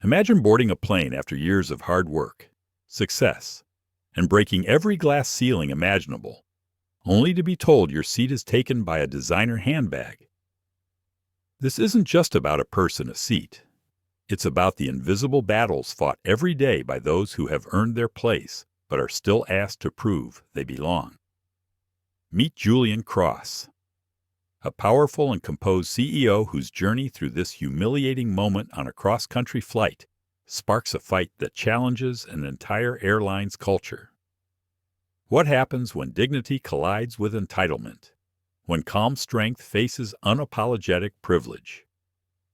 Imagine boarding a plane after years of hard work, success, and breaking every glass ceiling imaginable, only to be told your seat is taken by a designer handbag. This isn't just about a purse and a seat. It's about the invisible battles fought every day by those who have earned their place but are still asked to prove they belong. Meet Julian Cross, a powerful and composed CEO whose journey through this humiliating moment on a cross-country flight sparks a fight that challenges an entire airline's culture. What happens when dignity collides with entitlement? When calm strength faces unapologetic privilege?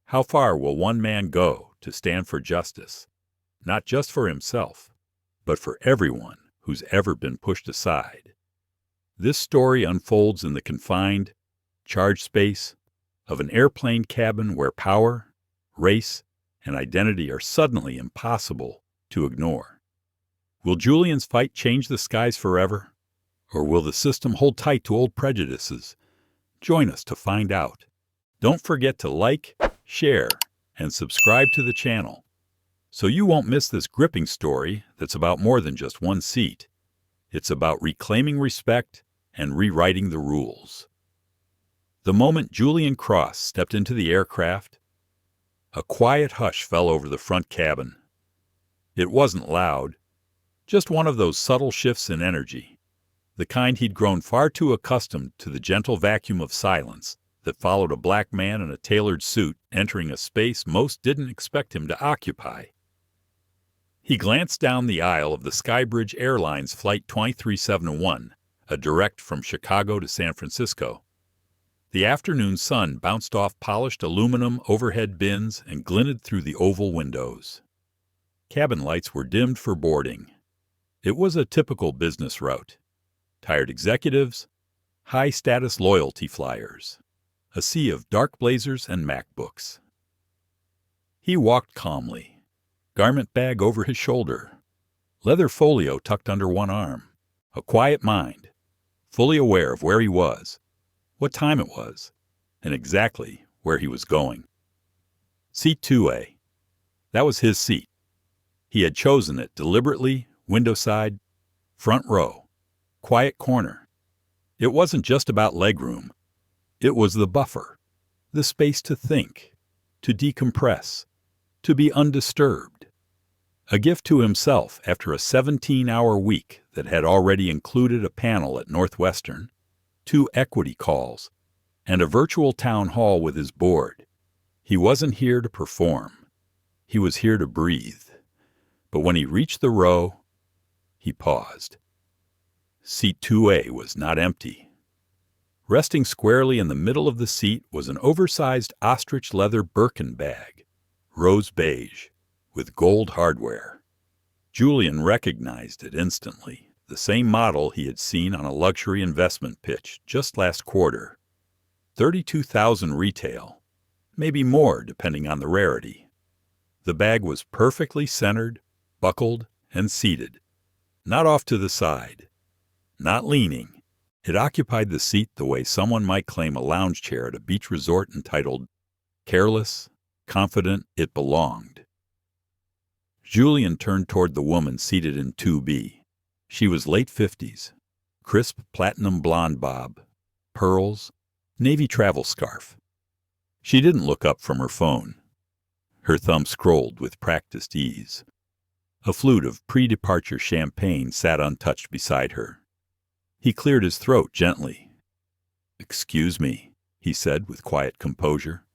How far will one man go to stand for justice, not just for himself, but for everyone who's ever been pushed aside? This story unfolds in the confined, charged space of an airplane cabin where power, race, and identity are suddenly impossible to ignore. Will Julian's fight change the skies forever? Or will the system hold tight to old prejudices? Join us to find out. Don't forget to like, share, and subscribe to the channel so you won't miss this gripping story that's about more than just one seat. It's about reclaiming respect and rewriting the rules. The moment Julian Cross stepped into the aircraft, a quiet hush fell over the front cabin. It wasn't loud, just one of those subtle shifts in energy, the kind he'd grown far too accustomed to the gentle vacuum of silence that followed a black man in a tailored suit entering a space most didn't expect him to occupy. He glanced down the aisle of the Skybridge Airlines Flight 2371, a direct from Chicago to San Francisco. The afternoon sun bounced off polished aluminum overhead bins and glinted through the oval windows. Cabin lights were dimmed for boarding. It was a typical business route. Tired executives, high-status loyalty flyers, a sea of dark blazers and MacBooks. He walked calmly, garment bag over his shoulder, leather folio tucked under one arm, a quiet mind, fully aware of where he was, what time it was, and exactly where he was going. Seat 2A. That was his seat. He had chosen it deliberately, window side, front row, quiet corner. It wasn't just about legroom. It was the buffer, the space to think, to decompress, to be undisturbed. A gift to himself after a 17-hour week that had already included a panel at Northwestern, 2 equity calls, and a virtual town hall with his board. He wasn't here to perform. He was here to breathe. But when he reached the row, he paused. Seat 2A was not empty. Resting squarely in the middle of the seat was an oversized ostrich leather Birkin bag, rose beige, with gold hardware. Julian recognized it instantly. The same model he had seen on a luxury investment pitch just last quarter. $32,000 retail, maybe more depending on the rarity. The bag was perfectly centered, buckled, and seated, not off to the side, not leaning. It occupied the seat the way someone might claim a lounge chair at a beach resort entitled Careless, Confident It Belonged. Julian turned toward the woman seated in 2B. She was late 50s, crisp platinum blonde bob, pearls, navy travel scarf. She didn't look up from her phone. Her thumb scrolled with practiced ease. A flute of pre-departure champagne sat untouched beside her. He cleared his throat gently. "Excuse me," he said with quiet composure.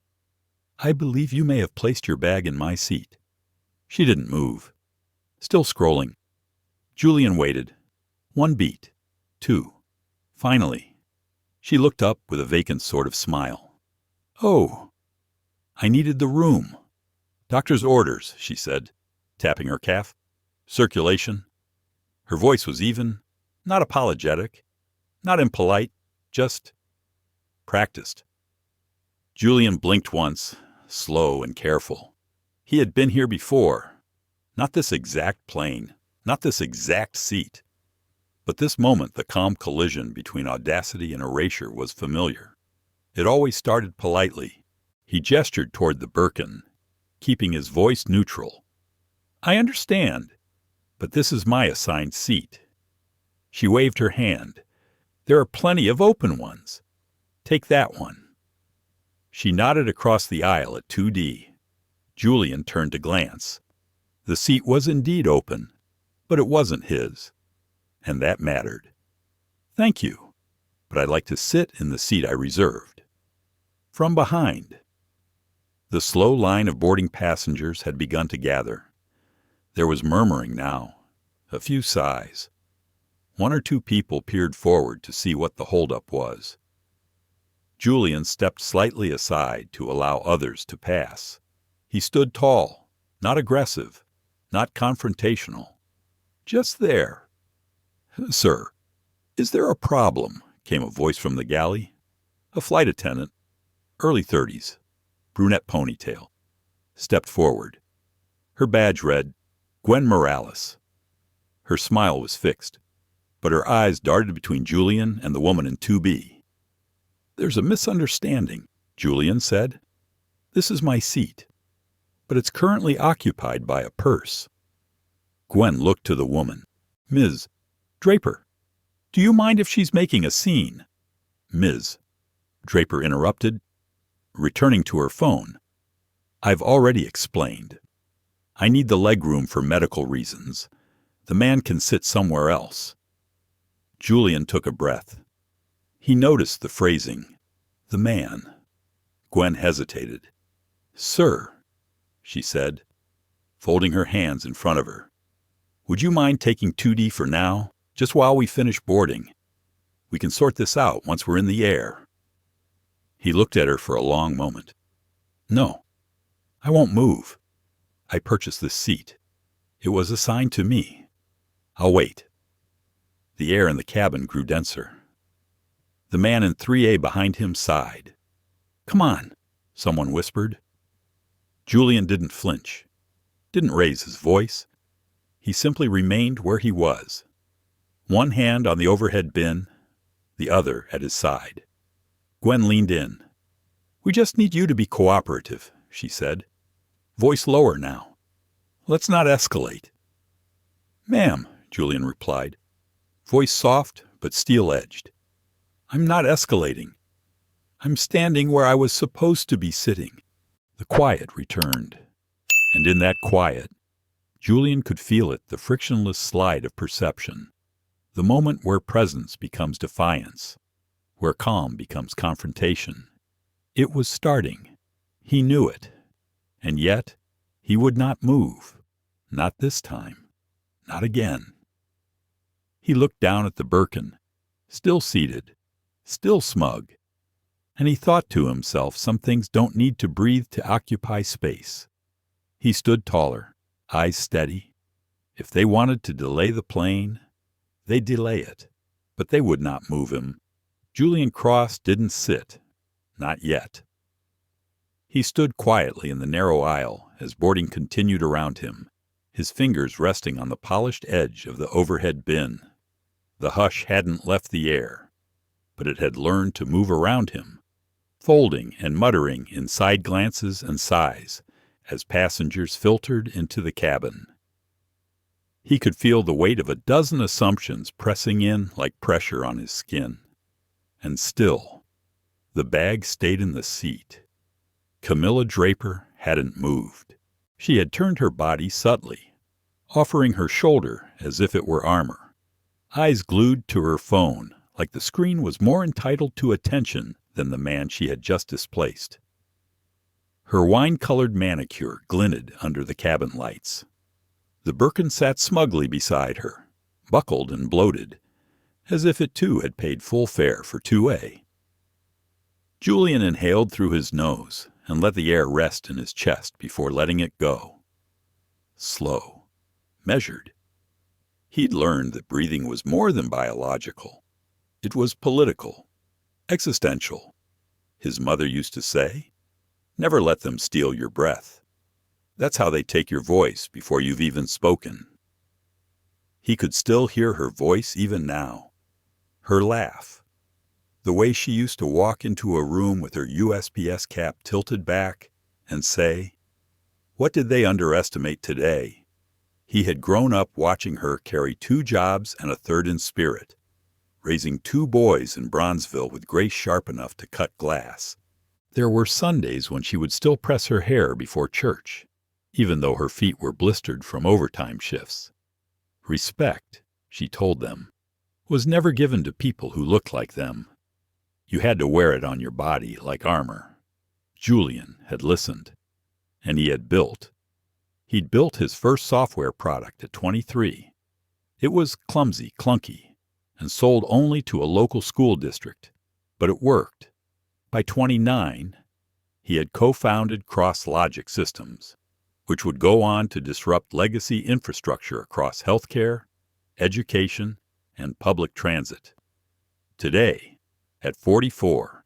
"I believe you may have placed your bag in my seat." She didn't move. Still scrolling. Julian waited. 1 beat. 2. Finally, she looked up with a vacant sort of smile. "Oh, I needed the room." "Doctor's orders," she said, tapping her calf. "Circulation." Her voice was even, not apologetic, not impolite, just practiced. Julian blinked once, slow and careful. He had been here before. Not this exact plane, not this exact seat. But this moment, the calm collision between audacity and erasure was familiar. It always started politely. He gestured toward the Birkin, keeping his voice neutral, I understand, but this is my assigned seat. She waved her hand. There are plenty of open ones. Take that one. She nodded across the aisle at 2D. Julian turned to glance. The seat was indeed open, but it wasn't his, and that mattered. Thank you, but I'd like to sit in the seat I reserved. From behind. The slow line of boarding passengers had begun to gather. There was murmuring now, a few sighs. One or two people peered forward to see what the holdup was. Julian stepped slightly aside to allow others to pass. He stood tall, not aggressive, not confrontational. Just there. "Sir, is there a problem?" came a voice from the galley. A flight attendant, early 30s, brunette ponytail, stepped forward. Her badge read, Gwen Morales. Her smile was fixed, but her eyes darted between Julian and the woman in 2B. "There's a misunderstanding," Julian said. "This is my seat, but it's currently occupied by a purse." Gwen looked to the woman. "Ms. Draper, do you mind if she's making a scene?" "Ms." Draper interrupted, returning to her phone. "I've already explained. I need the legroom for medical reasons. The man can sit somewhere else." Julian took a breath. He noticed the phrasing. The man. Gwen hesitated. "Sir," she said, folding her hands in front of her, "would you mind taking 2D for now, just while we finish boarding? We can sort this out once we're in the air." He looked at her for a long moment. "No, I won't move. I purchased this seat. It was assigned to me. I'll wait." The air in the cabin grew denser. The man in 3A behind him sighed. "Come on," someone whispered. Julian didn't flinch, didn't raise his voice. He simply remained where he was, one hand on the overhead bin, the other at his side. Gwen leaned in. "We just need you to be cooperative," she said. "Voice lower now. Let's not escalate." "Ma'am," Julian replied, voice soft but steel-edged. "I'm not escalating. I'm standing where I was supposed to be sitting." The quiet returned, and in that quiet, Julian could feel it, the frictionless slide of perception, the moment where presence becomes defiance, where calm becomes confrontation. It was starting. He knew it, and yet he would not move. Not this time. Not again. He looked down at the Birkin, still seated, still smug, and he thought to himself, some things don't need to breathe to occupy space. He stood taller, eyes steady. If they wanted to delay the plane, they'd delay it, but they would not move him. Julian Cross didn't sit, not yet. He stood quietly in the narrow aisle as boarding continued around him, his fingers resting on the polished edge of the overhead bin. The hush hadn't left the air, but it had learned to move around him, folding and muttering in side glances and sighs as passengers filtered into the cabin. He could feel the weight of a dozen assumptions pressing in like pressure on his skin. And still, the bag stayed in the seat. Camilla Draper hadn't moved. She had turned her body subtly, offering her shoulder as if it were armor. Eyes glued to her phone, like the screen was more entitled to attention than the man she had just displaced. Her wine-colored manicure glinted under the cabin lights. The Birkin sat smugly beside her, buckled and bloated, as if it too had paid full fare for 2A. Julian inhaled through his nose and let the air rest in his chest before letting it go. Slow, measured. He'd learned that breathing was more than biological. It was political, existential. His mother used to say, "Never let them steal your breath. That's how they take your voice before you've even spoken." He could still hear her voice even now, her laugh, the way she used to walk into a room with her USPS cap tilted back and say, "What did they underestimate today? He had grown up watching her carry 2 jobs and a third in spirit, raising 2 boys in Bronzeville with grace sharp enough to cut glass. There were Sundays when she would still press her hair before church, even though her feet were blistered from overtime shifts. Respect, she told them, was never given to people who looked like them. You had to wear it on your body like armor. Julian had listened, and he had built. He'd built his first software product at 23. It was clumsy, clunky, and sold only to a local school district, but it worked. By 29, he had co-founded CrossLogic Systems, which would go on to disrupt legacy infrastructure across healthcare, education, and public transit. Today, at 44,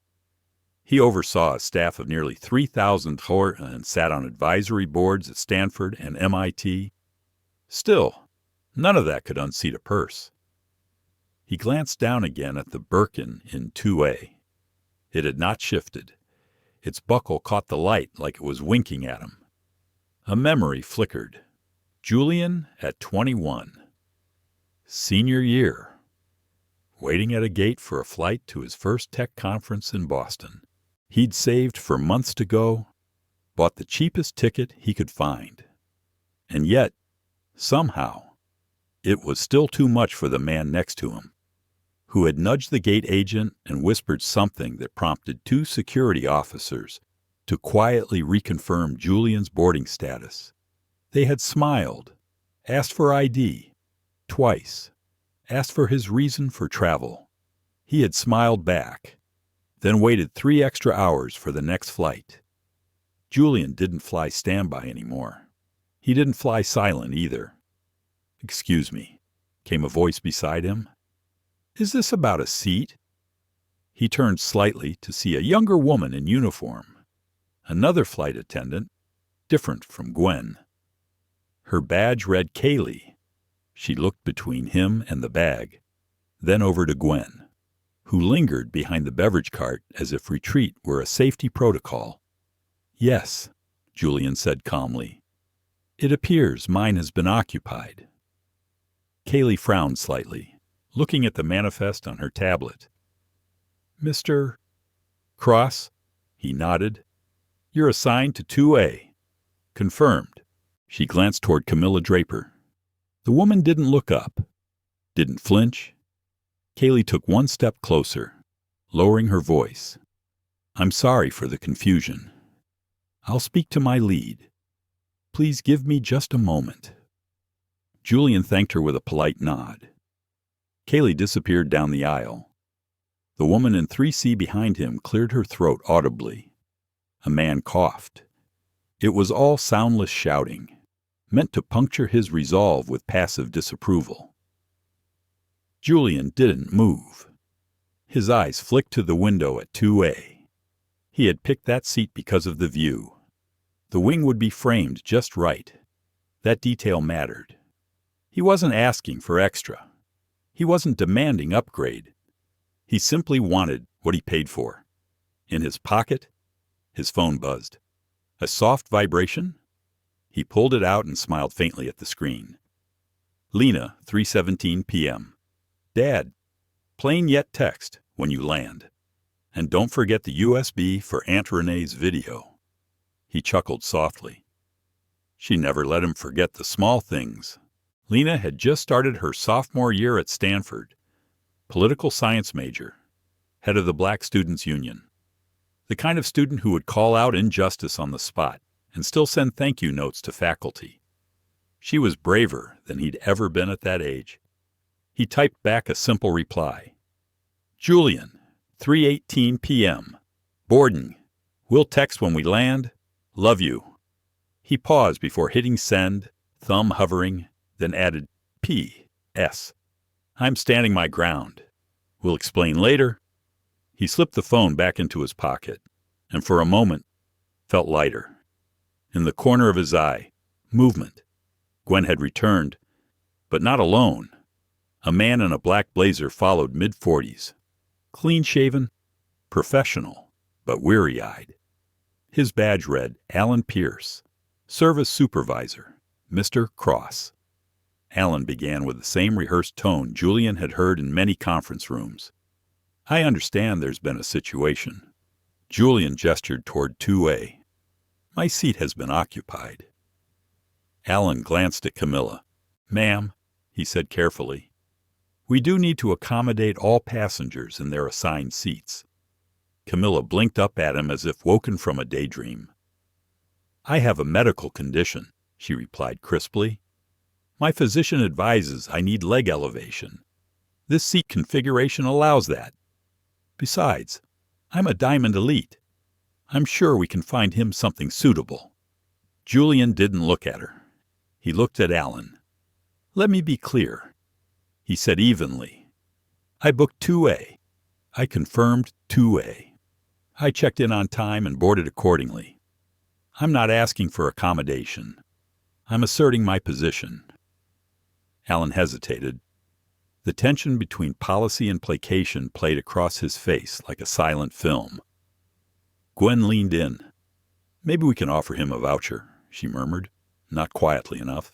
he oversaw a staff of nearly 3,000 and sat on advisory boards at Stanford and MIT. Still, none of that could unseat a purse. He glanced down again at the Birkin in 2A. It had not shifted. Its buckle caught the light like it was winking at him. A memory flickered. Julian at 21. Senior year. Waiting at a gate for a flight to his first tech conference in Boston. He'd saved for months to go, bought the cheapest ticket he could find. And yet, somehow, it was still too much for the man next to him, who had nudged the gate agent and whispered something that prompted 2 security officers to quietly reconfirm Julian's boarding status. They had smiled, asked for ID, twice, asked for his reason for travel. He had smiled back, then waited 3 extra hours for the next flight. Julian didn't fly standby anymore. He didn't fly silent either. "Excuse me," came a voice beside him. "Is this about a seat?" He turned slightly to see a younger woman in uniform, another flight attendant, different from Gwen. Her badge read Kaylee. She looked between him and the bag, then over to Gwen, who lingered behind the beverage cart as if retreat were a safety protocol. "Yes," Julian said calmly. "It appears mine has been occupied." Kaylee frowned slightly, looking at the manifest on her tablet. "Mr. Cross?" He nodded. "You're assigned to 2A. Confirmed." She glanced toward Camilla Draper. The woman didn't look up, didn't flinch. Kaylee took 1 step closer, lowering her voice. "I'm sorry for the confusion. I'll speak to my lead. Please give me just a moment." Julian thanked her with a polite nod. Kaylee disappeared down the aisle. The woman in 3C behind him cleared her throat audibly. A man coughed. It was all soundless shouting, meant to puncture his resolve with passive disapproval. Julian didn't move. His eyes flicked to the window at 2A. He had picked that seat because of the view. The wing would be framed just right. That detail mattered. He wasn't asking for extra. He wasn't demanding upgrade. He simply wanted what he paid for. In his pocket, his phone buzzed. A soft vibration? He pulled it out and smiled faintly at the screen. Lena, 3:17 p.m. "Dad, plain yet text when you land. And don't forget the USB for Aunt Renee's video." He chuckled softly. She never let him forget the small things. Lena had just started her sophomore year at Stanford, political science major, head of the Black Students Union. The kind of student who would call out injustice on the spot and still send thank you notes to faculty. She was braver than he'd ever been at that age. He typed back a simple reply. "Julian, 3:18 p.m. Boarding. We'll text when we land. Love you." He paused before hitting send, thumb hovering, then added P.S. "I'm standing my ground. We'll explain later." He slipped the phone back into his pocket, and for a moment felt lighter. In the corner of his eye, movement. Gwen had returned, but not alone. A man in a black blazer followed mid-40s. Clean-shaven, professional, but weary-eyed. His badge read Alan Pierce, Service Supervisor, Mr. Cross. Alan began with the same rehearsed tone Julian had heard in many conference rooms. I understand there's been a situation. Julian gestured toward 2A. My seat has been occupied. Alan glanced at Camilla. Ma'am, he said carefully, we do need to accommodate all passengers in their assigned seats. Camilla blinked up at him as if woken from a daydream. I have a medical condition, she replied crisply. My physician advises I need leg elevation. This seat configuration allows that. Besides, I'm a Diamond Elite. I'm sure we can find him something suitable. Julian didn't look at her. He looked at Alan. Let me be clear, he said evenly. I booked 2A. I confirmed 2A. I checked in on time and boarded accordingly. I'm not asking for accommodation. I'm asserting my position. Alan hesitated. The tension between policy and placation played across his face like a silent film. Gwen leaned in. Maybe we can offer him a voucher, she murmured, not quietly enough.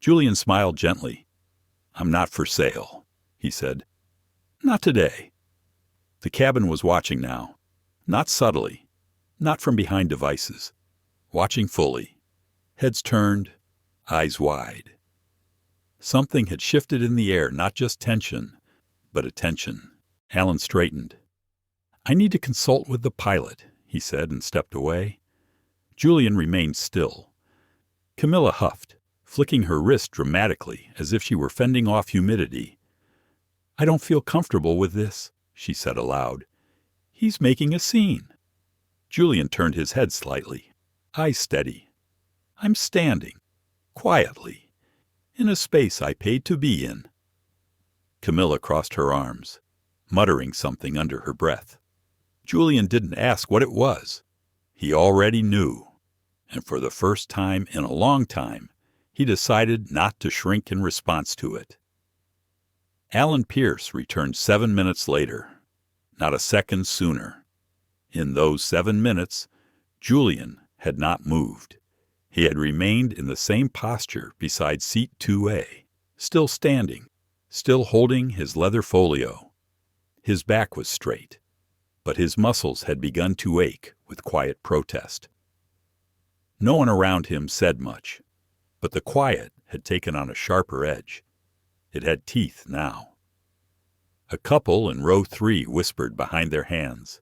Julian smiled gently. I'm not for sale, he said. Not today. The cabin was watching now. Not subtly, not from behind devices. Watching fully. Heads turned, eyes wide. Something had shifted in the air, not just tension, but attention. Alan straightened. I need to consult with the pilot, he said and stepped away. Julian remained still. Camilla huffed, flicking her wrist dramatically as if she were fending off humidity. I don't feel comfortable with this, she said aloud. He's making a scene. Julian turned his head slightly, eyes steady. I'm standing, quietly, in a space I paid to be in. Camilla crossed her arms, muttering something under her breath. Julian didn't ask what it was. He already knew, and for the first time in a long time, he decided not to shrink in response to it. Alan Pierce returned 7 minutes later, not a second sooner. In those 7 minutes, Julian had not moved. He had remained in the same posture beside seat 2A, still standing, still holding his leather folio. His back was straight, but his muscles had begun to ache with quiet protest. No one around him said much, but the quiet had taken on a sharper edge. It had teeth now. A couple in row 3 whispered behind their hands.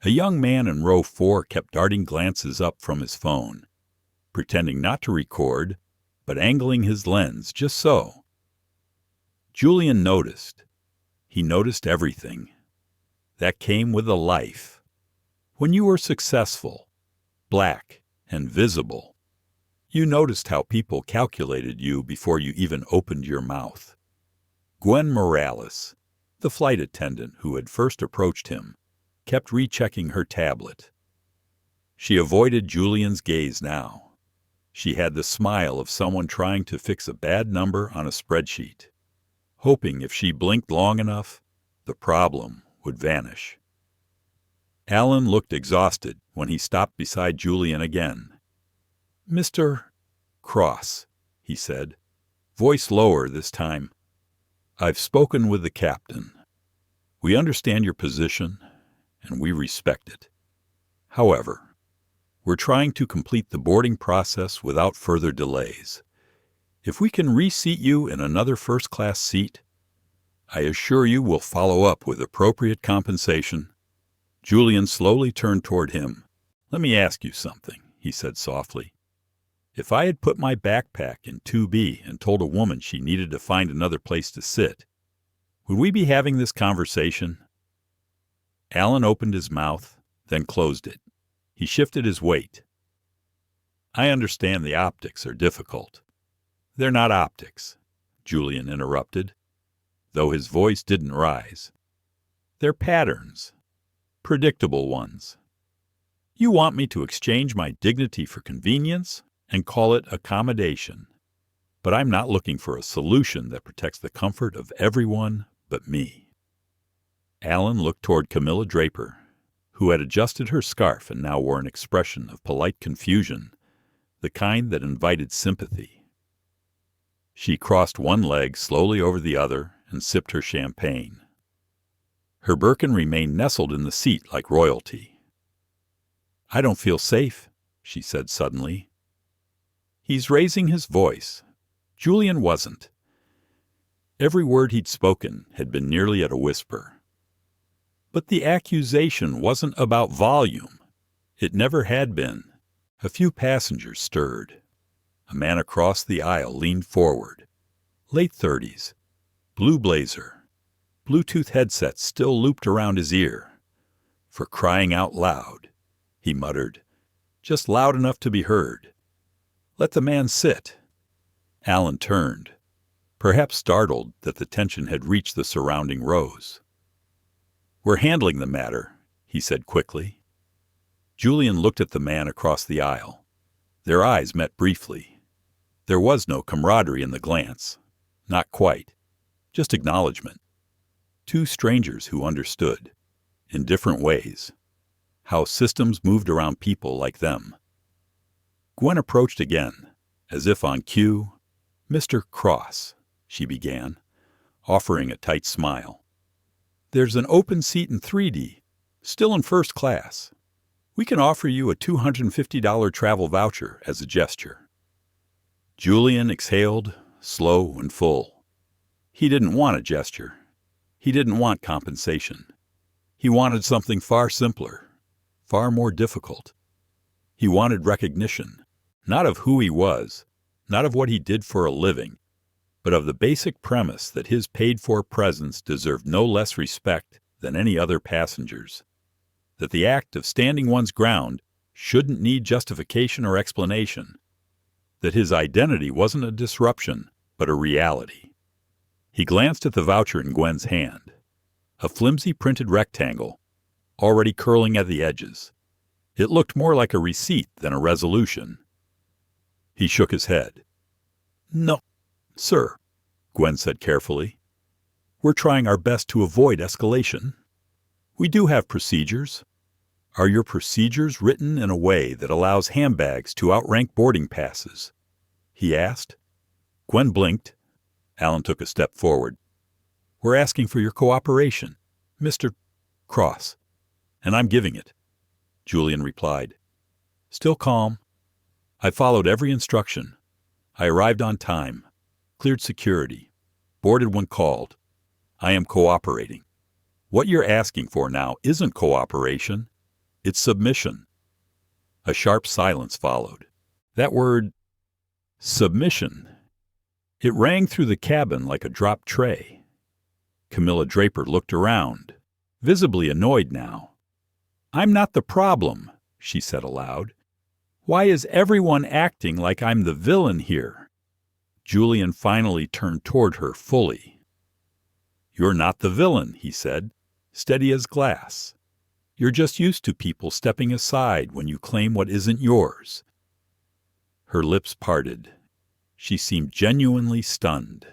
A young man in row 4 kept darting glances up from his phone, pretending not to record, but angling his lens just so. Julian noticed. He noticed everything. That came with a life. When you were successful, black and visible, you noticed how people calculated you before you even opened your mouth. Gwen Morales, the flight attendant who had first approached him, kept rechecking her tablet. She avoided Julian's gaze now. She had the smile of someone trying to fix a bad number on a spreadsheet, hoping if she blinked long enough, the problem would vanish. Alan looked exhausted when he stopped beside Julian again. Mr. Cross, he said, voice lower this time. I've spoken with the captain. We understand your position, and we respect it. However, we're trying to complete the boarding process without further delays. If we can reseat you in another first-class seat, I assure you we'll follow up with appropriate compensation. Julian slowly turned toward him. Let me ask you something, he said softly. If I had put my backpack in 2B and told a woman she needed to find another place to sit, would we be having this conversation? Alan opened his mouth, then closed it. He shifted his weight. I understand the optics are difficult. They're not optics, Julian interrupted, though his voice didn't rise. They're patterns, predictable ones. You want me to exchange my dignity for convenience and call it accommodation. But I'm not looking for a solution that protects the comfort of everyone but me. Alan looked toward Camilla Draper, who had adjusted her scarf and now wore an expression of polite confusion, the kind that invited sympathy. She crossed one leg slowly over the other and sipped her champagne. Her Birkin remained nestled in the seat like royalty. "I don't feel safe," she said suddenly. "He's raising his voice." Julian wasn't. Every word he'd spoken had been nearly at a whisper. But the accusation wasn't about volume. It never had been. A few passengers stirred. A man across the aisle leaned forward. Late 30s. Blue blazer. Bluetooth headset still looped around his ear. "For crying out loud," he muttered, just loud enough to be heard. "Let the man sit." Alan turned, perhaps startled that the tension had reached the surrounding rows. "We're handling the matter," he said quickly. Julian looked at the man across the aisle. Their eyes met briefly. There was no camaraderie in the glance. Not quite. Just acknowledgement. Two strangers who understood, in different ways, how systems moved around people like them. Gwen approached again, as if on cue. "Mr. Cross," she began, offering a tight smile. "There's an open seat in 3D, still in first class. We can offer you a $250 travel voucher as a gesture." Julian exhaled, slow and full. He didn't want a gesture. He didn't want compensation. He wanted something far simpler, far more difficult. He wanted recognition, not of who he was, not of what he did for a living, but of the basic premise that his paid-for presence deserved no less respect than any other passenger's, that the act of standing one's ground shouldn't need justification or explanation, that his identity wasn't a disruption, but a reality. He glanced at the voucher in Gwen's hand, a flimsy printed rectangle, already curling at the edges. It looked more like a receipt than a resolution. He shook his head. "No, sir," Gwen said carefully. "We're trying our best to avoid escalation. We do have procedures." "Are your procedures written in a way that allows handbags to outrank boarding passes?" he asked. Gwen blinked. Alan took a step forward. "We're asking for your cooperation, Mr. Cross, and I'm giving it," Julian replied. Still calm. "I followed every instruction. I arrived on time, cleared security, boarded when called. I am cooperating. What you're asking for now isn't cooperation. It's submission." A sharp silence followed. That word, submission, it rang through the cabin like a dropped tray. Camilla Draper looked around, visibly annoyed now. "I'm not the problem," she said aloud. "Why is everyone acting like I'm the villain here?" Julian finally turned toward her fully. "You're not the villain," he said, steady as glass. "You're just used to people stepping aside when you claim what isn't yours." Her lips parted. She seemed genuinely stunned,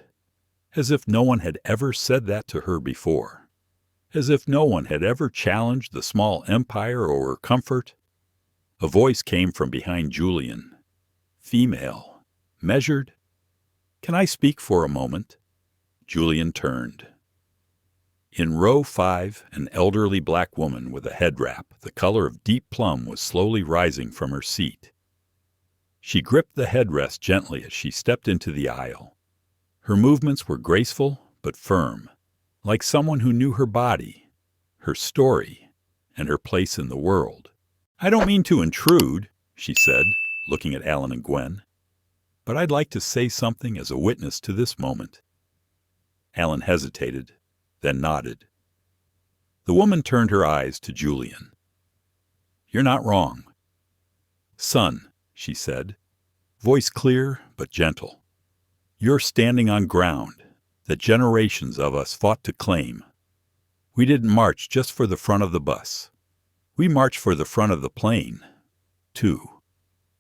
as if no one had ever said that to her before, as if no one had ever challenged the small empire or her comfort. A voice came from behind Julian. Female. Measured. "Can I speak for a moment?" Julian turned. In row 5, an elderly black woman with a head wrap the color of deep plum was slowly rising from her seat. She gripped the headrest gently as she stepped into the aisle. Her movements were graceful but firm, like someone who knew her body, her story, and her place in the world. "I don't mean to intrude," she said, looking at Alan and Gwen, "but I'd like to say something as a witness to this moment." Alan hesitated, then nodded. The woman turned her eyes to Julian. "You're not wrong." "Son," she said, voice clear but gentle, "you're standing on ground that generations of us fought to claim. We didn't march just for the front of the bus. We marched for the front of the plane, too,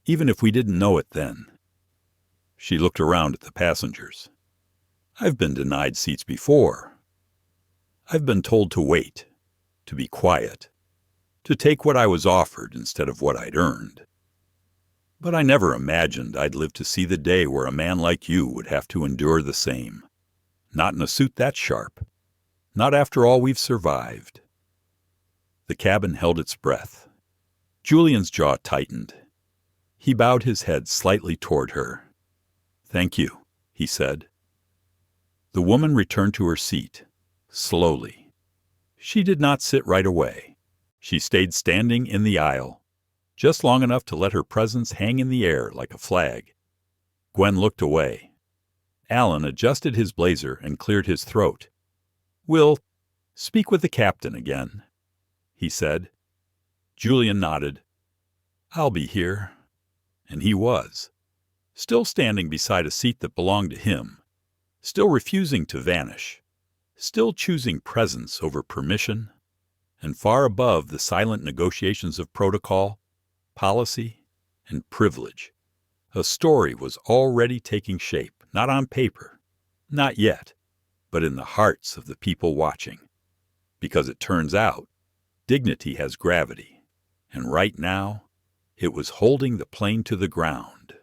even if we didn't know it then." She looked around at the passengers. "I've been denied seats before. I've been told to wait, to be quiet, to take what I was offered instead of what I'd earned." But I never imagined I'd live to see the day where a man like you would have to endure the same. Not in a suit that sharp. Not after all we've survived." The cabin held its breath. Julian's jaw tightened. He bowed his head slightly toward her. "Thank you," he said. The woman returned to her seat, slowly. She did not sit right away. She stayed standing in the aisle, just long enough to let her presence hang in the air like a flag. Gwen looked away. Alan adjusted his blazer and cleared his throat. "We'll speak with the captain again," he said. Julian nodded. "I'll be here." And he was, still standing beside a seat that belonged to him, still refusing to vanish, still choosing presence over permission, and far above the silent negotiations of protocol, policy, and privilege. A story was already taking shape, not on paper, not yet, but in the hearts of the people watching. Because it turns out, dignity has gravity, and right now, it was holding the plane to the ground.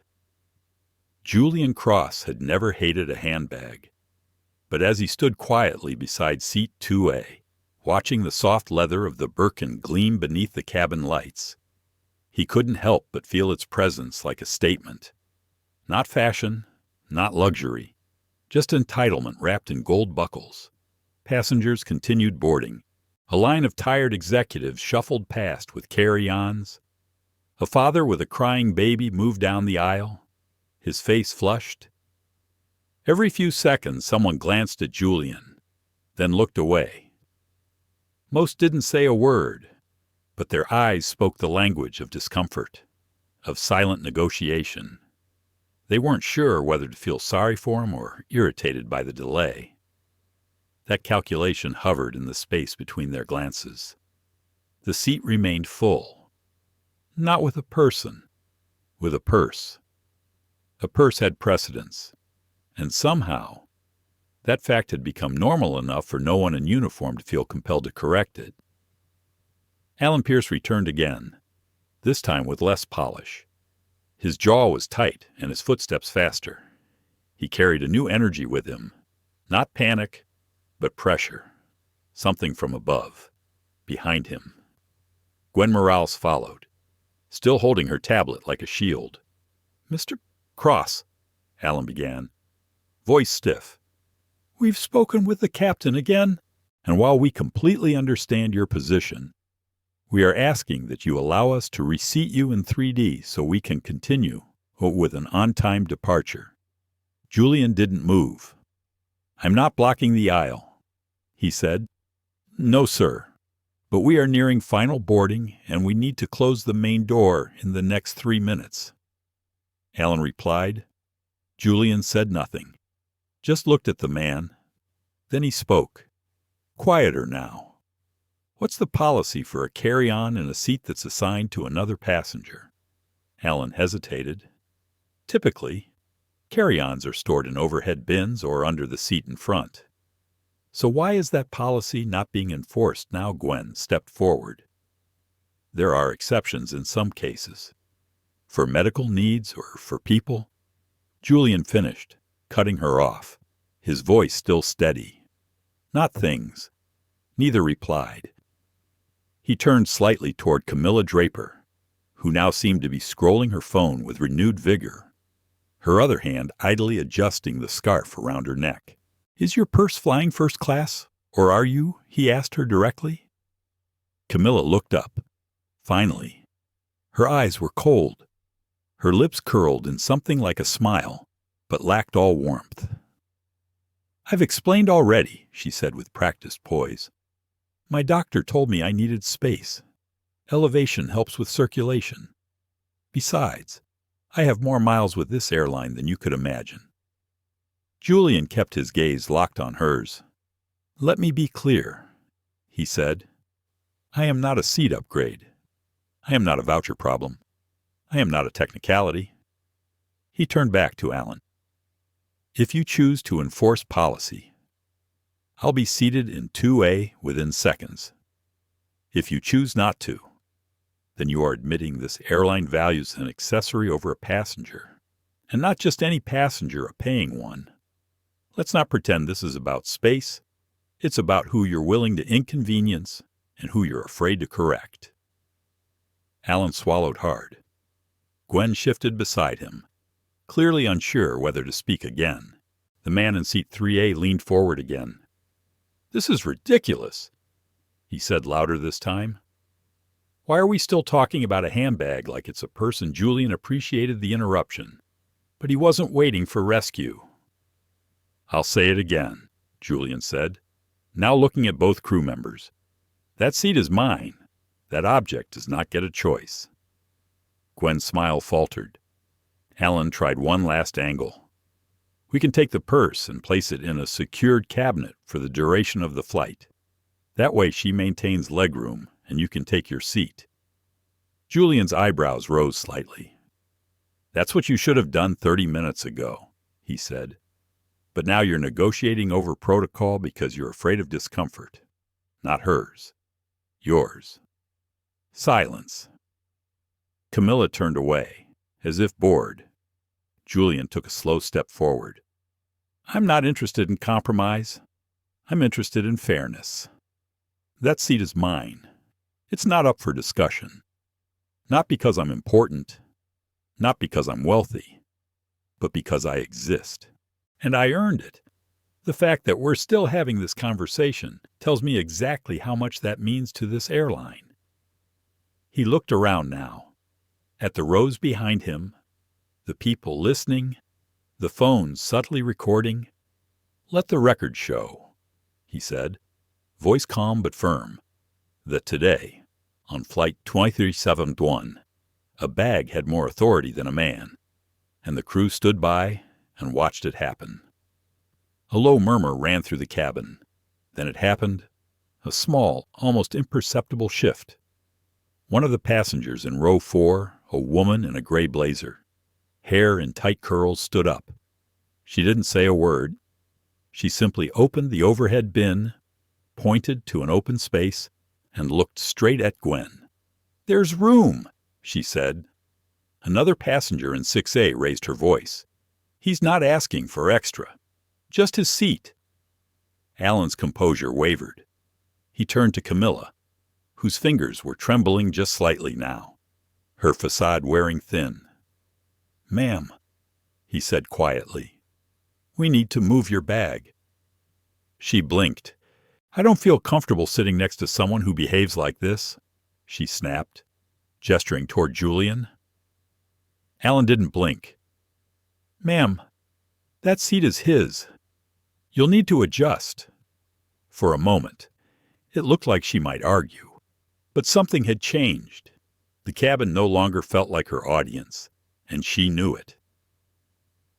Julian Cross had never hated a handbag, but as he stood quietly beside seat 2A, watching the soft leather of the Birkin gleam beneath the cabin lights, he couldn't help but feel its presence like a statement. Not fashion, not luxury, just entitlement wrapped in gold buckles. Passengers continued boarding. A line of tired executives shuffled past with carry-ons. A father with a crying baby moved down the aisle, his face flushed. Every few seconds someone glanced at Julian, then looked away. Most didn't say a word, but their eyes spoke the language of discomfort, of silent negotiation. They weren't sure whether to feel sorry for him or irritated by the delay. That calculation hovered in the space between their glances. The seat remained full. Not with a person, with a purse. A purse had precedence, and somehow, that fact had become normal enough for no one in uniform to feel compelled to correct it. Alan Pierce returned again, this time with less polish. His jaw was tight and his footsteps faster. He carried a new energy with him, not panic, but pressure, something from above, behind him. Gwen Morales followed, still holding her tablet like a shield. "Mr. Cross," Alan began, voice stiff, "we've spoken with the captain again, and while we completely understand your position, we are asking that you allow us to reseat you in 3D so we can continue with an on-time departure." Julian didn't move. "I'm not blocking the aisle," he said. "No, sir. But we are nearing final boarding, and we need to close the main door in the next 3 minutes." Alan replied. Julian said nothing, just looked at the man. Then he spoke. Quieter now. "What's the policy for a carry-on in a seat that's assigned to another passenger?" Alan hesitated. "Typically, carry-ons are stored in overhead bins or under the seat in front. So why is that policy not being enforced now?" Gwen stepped forward. "There are exceptions in some cases. For medical needs or for people." Julian finished, cutting her off, his voice still steady. "Not things." Neither replied. He turned slightly toward Camilla Draper, who now seemed to be scrolling her phone with renewed vigor, her other hand idly adjusting the scarf around her neck. "Is your purse flying first class, or are you?" he asked her directly. Camilla looked up, finally. Her eyes were cold. Her lips curled in something like a smile, but lacked all warmth. "I've explained already," she said with practiced poise. "My doctor told me I needed space. Elevation helps with circulation. Besides, I have more miles with this airline than you could imagine." Julian kept his gaze locked on hers. "Let me be clear," he said. "I am not a seat upgrade. I am not a voucher problem. I am not a technicality." He turned back to Alan. "If you choose to enforce policy, I'll be seated in 2A within seconds. If you choose not to, then you are admitting this airline values an accessory over a passenger. And not just any passenger, a paying one. Let's not pretend this is about space. It's about who you're willing to inconvenience and who you're afraid to correct. Alan swallowed hard. Gwen shifted beside him, clearly unsure whether to speak again. The man in seat 3A leaned forward again. "This is ridiculous," he said louder this time. "Why are we still talking about a handbag like it's a person?" Julian appreciated the interruption, but he wasn't waiting for rescue. "I'll say it again," Julian said, now looking at both crew members. "That seat is mine. That object does not get a choice." Gwen's smile faltered. Alan tried one last angle. "We can take the purse and place it in a secured cabinet for the duration of the flight. That way she maintains legroom, and you can take your seat." Julian's eyebrows rose slightly. "That's what you should have done 30 minutes ago," he said. "But now you're negotiating over protocol because you're afraid of discomfort. Not hers. Yours." Silence. Camilla turned away, as if bored. Julian took a slow step forward. "I'm not interested in compromise. I'm interested in fairness. That seat is mine. It's not up for discussion. Not because I'm important, not because I'm wealthy, but because I exist. And I earned it. The fact that we're still having this conversation tells me exactly how much that means to this airline." He looked around now, at the rows behind him, the people listening, the phones subtly recording. "Let the record show," he said, voice calm but firm, "that today, on Flight 2371, a bag had more authority than a man, and the crew stood by and watched it happen." A low murmur ran through the cabin. Then it happened, a small, almost imperceptible shift. One of the passengers in row 4, a woman in a gray blazer, hair in tight curls, stood up. She didn't say a word. She simply opened the overhead bin, pointed to an open space, and looked straight at Gwen. "There's room," she said. Another passenger in 6A raised her voice. "He's not asking for extra. Just his seat." Alan's composure wavered. He turned to Camilla, whose fingers were trembling just slightly now, her facade wearing thin. "Ma'am," he said quietly, "we need to move your bag." She blinked. "I don't feel comfortable sitting next to someone who behaves like this," she snapped, gesturing toward Julian. Alan didn't blink. "Ma'am, that seat is his. You'll need to adjust." For a moment, it looked like she might argue. But something had changed. The cabin no longer felt like her audience, and she knew it.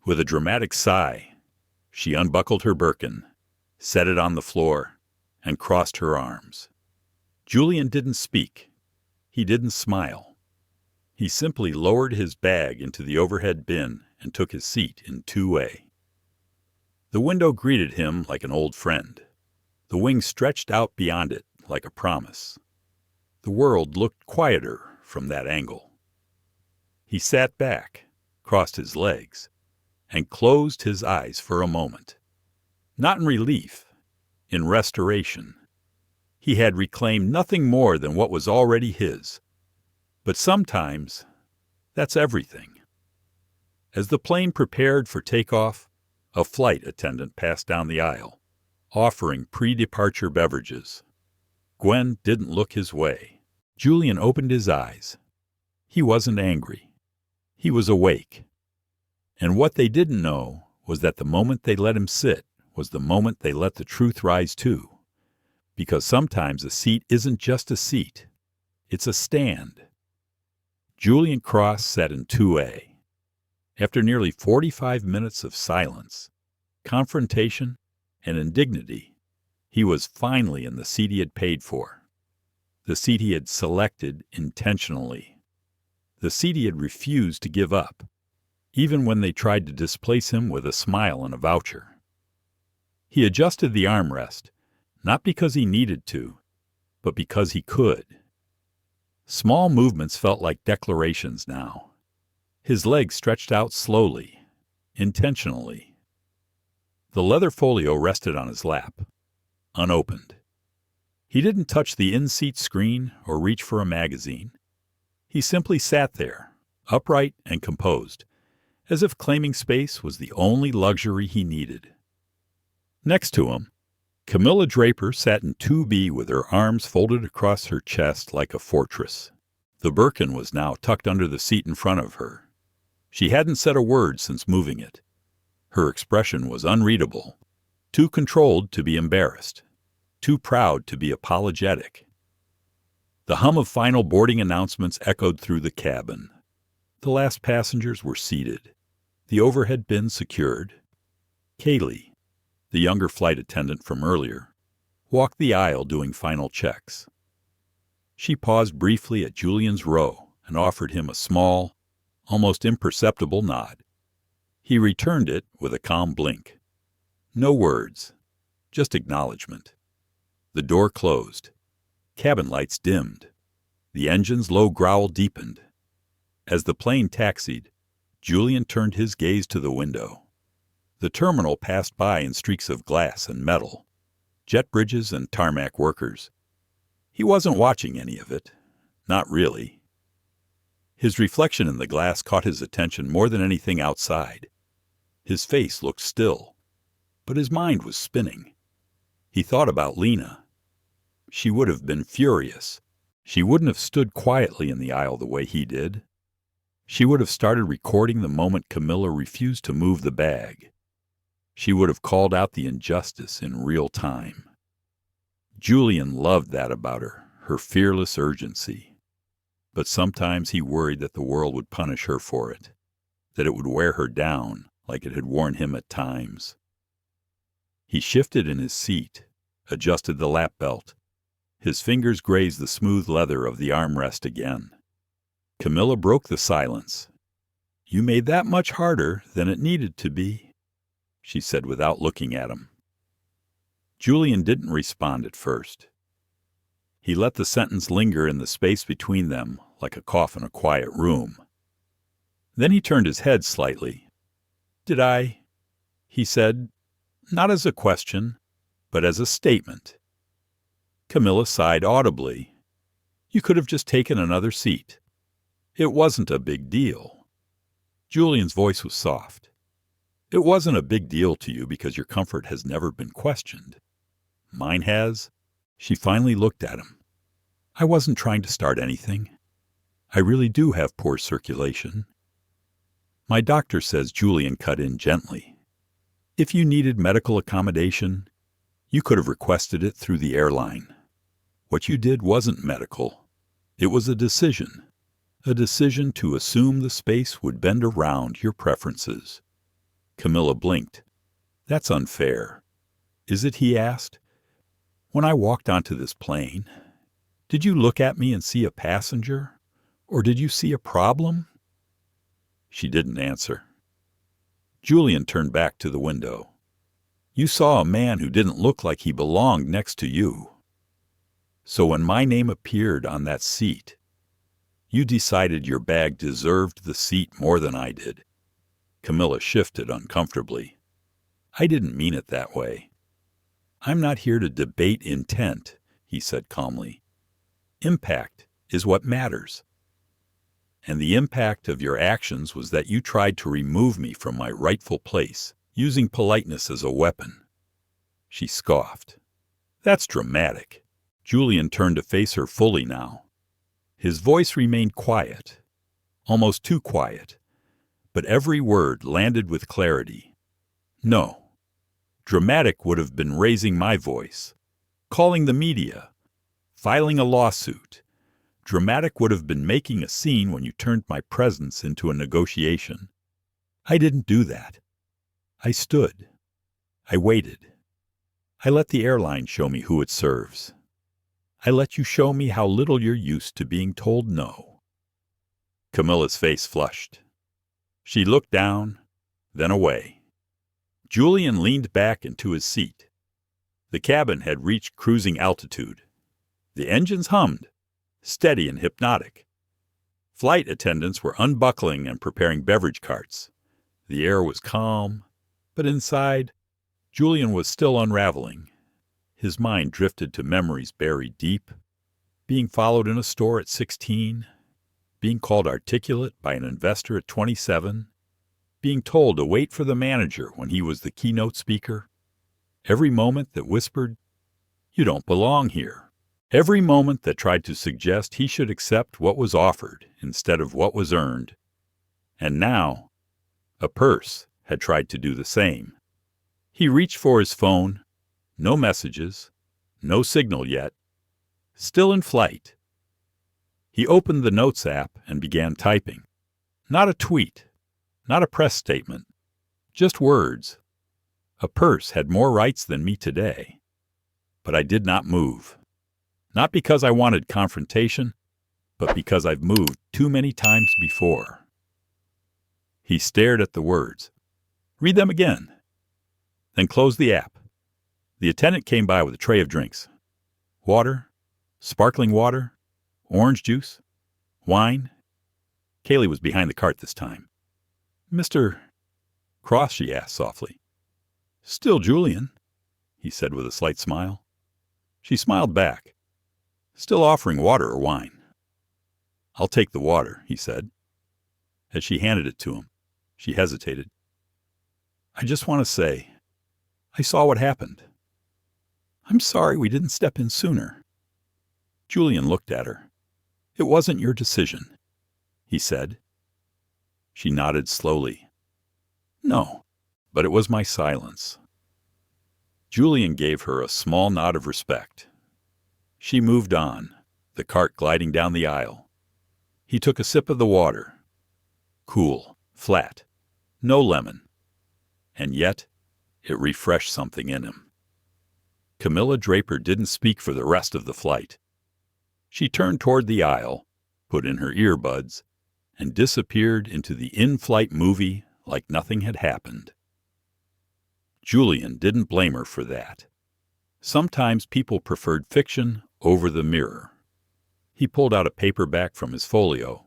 With a dramatic sigh, she unbuckled her Birkin, set it on the floor, and crossed her arms. Julian didn't speak. He didn't smile. He simply lowered his bag into the overhead bin and took his seat in 2A. The window greeted him like an old friend. The wing stretched out beyond it like a promise. The world looked quieter from that angle. He sat back, crossed his legs, and closed his eyes for a moment. Not in relief, in restoration. He had reclaimed nothing more than what was already his. But sometimes, that's everything. As the plane prepared for takeoff, a flight attendant passed down the aisle, offering pre-departure beverages. Gwen didn't look his way. Julian opened his eyes. He wasn't angry. He was awake. And what they didn't know was that the moment they let him sit was the moment they let the truth rise too. Because sometimes a seat isn't just a seat. It's a stand. Julian Cross sat in 2A. After nearly 45 minutes of silence, confrontation, and indignity, he was finally in the seat he had paid for. The seat he had selected intentionally. The seat he had refused to give up, even when they tried to displace him with a smile and a voucher. He adjusted the armrest, not because he needed to, but because he could. Small movements felt like declarations now. His legs stretched out slowly, intentionally. The leather folio rested on his lap, unopened. He didn't touch the in-seat screen or reach for a magazine. He simply sat there, upright and composed, as if claiming space was the only luxury he needed. Next to him, Camilla Draper sat in 2B with her arms folded across her chest like a fortress. The Birkin was now tucked under the seat in front of her. She hadn't said a word since moving it. Her expression was unreadable, too controlled to be embarrassed, too proud to be apologetic. The hum of final boarding announcements echoed through the cabin. The last passengers were seated, the overhead bins secured. Kaylee, the younger flight attendant from earlier, walked the aisle doing final checks. She paused briefly at Julian's row and offered him a small, almost imperceptible nod. He returned it with a calm blink. No words, just acknowledgement. The door closed. Cabin lights dimmed. The engine's low growl deepened. As the plane taxied, Julian turned his gaze to the window. The terminal passed by in streaks of glass and metal, jet bridges and tarmac workers. He wasn't watching any of it. Not really. His reflection in the glass caught his attention more than anything outside. His face looked still, but his mind was spinning. He thought about Lena. She would have been furious. She wouldn't have stood quietly in the aisle the way he did. She would have started recording the moment Camilla refused to move the bag. She would have called out the injustice in real time. Julian loved that about her fearless urgency. But sometimes he worried that the world would punish her for it, that it would wear her down like it had worn him at times. He shifted in his seat, adjusted the lap belt. His fingers grazed the smooth leather of the armrest again. Camilla broke the silence. "You made that much harder than it needed to be," she said without looking at him. Julian didn't respond at first. He let the sentence linger in the space between them like a cough in a quiet room. Then he turned his head slightly. "Did I?" he said, not as a question, but as a statement. Camilla sighed audibly. "You could have just taken another seat. It wasn't a big deal." Julian's voice was soft. "It wasn't a big deal to you because your comfort has never been questioned. Mine has." She finally looked at him. "I wasn't trying to start anything. I really do have poor circulation." "My doctor says," Julian cut in gently, "if you needed medical accommodation, you could have requested it through the airline. What you did wasn't medical. It was a decision to assume the space would bend around your preferences." Camilla blinked. "That's unfair." "Is it?" he asked. "When I walked onto this plane, did you look at me and see a passenger, or did you see a problem?" She didn't answer. Julian turned back to the window. "You saw a man who didn't look like he belonged next to you. So when my name appeared on that seat, you decided your bag deserved the seat more than I did." Camilla shifted uncomfortably. "I didn't mean it that way." "I'm not here to debate intent," he said calmly. "Impact is what matters. And the impact of your actions was that you tried to remove me from my rightful place, using politeness as a weapon." She scoffed. "That's dramatic." Julian turned to face her fully now. His voice remained quiet, almost too quiet, but every word landed with clarity. "No. Dramatic would have been raising my voice, calling the media, filing a lawsuit. Dramatic would have been making a scene when you turned my presence into a negotiation. I didn't do that. I stood. I waited. I let the airline show me who it serves. I let you show me how little you're used to being told no." Camilla's face flushed. She looked down, then away. Julian leaned back into his seat. The cabin had reached cruising altitude. The engines hummed, steady and hypnotic. Flight attendants were unbuckling and preparing beverage carts. The air was calm, but inside, Julian was still unraveling. His mind drifted to memories buried deep, being followed in a store at 16, being called articulate by an investor at 27, being told to wait for the manager when he was the keynote speaker. Every moment that whispered, "You don't belong here." Every moment that tried to suggest he should accept what was offered instead of what was earned. And now, a purse had tried to do the same. He reached for his phone. No messages, no signal yet. Still in flight. He opened the Notes app and began typing. Not a tweet, not a press statement, just words. A purse had more rights than me today. But I did not move. Not because I wanted confrontation, but because I've moved too many times before. He stared at the words. Read them again. Then closed the app. The attendant came by with a tray of drinks. Water, sparkling water, orange juice, wine. Kaylee was behind the cart this time. Mr. Cross, she asked softly. Still Julian, he said with a slight smile. She smiled back. Still offering water or wine? I'll take the water, he said. As she handed it to him, she hesitated. I just want to say, I saw what happened. I'm sorry we didn't step in sooner. Julian looked at her. It wasn't your decision, he said. She nodded slowly. No, but it was my silence. Julian gave her a small nod of respect. She moved on, the cart gliding down the aisle. He took a sip of the water. Cool, flat, no lemon. And yet, it refreshed something in him. Camilla Draper didn't speak for the rest of the flight. She turned toward the aisle, put in her earbuds, and disappeared into the in-flight movie like nothing had happened. Julian didn't blame her for that. Sometimes people preferred fiction over the mirror. He pulled out a paperback from his folio.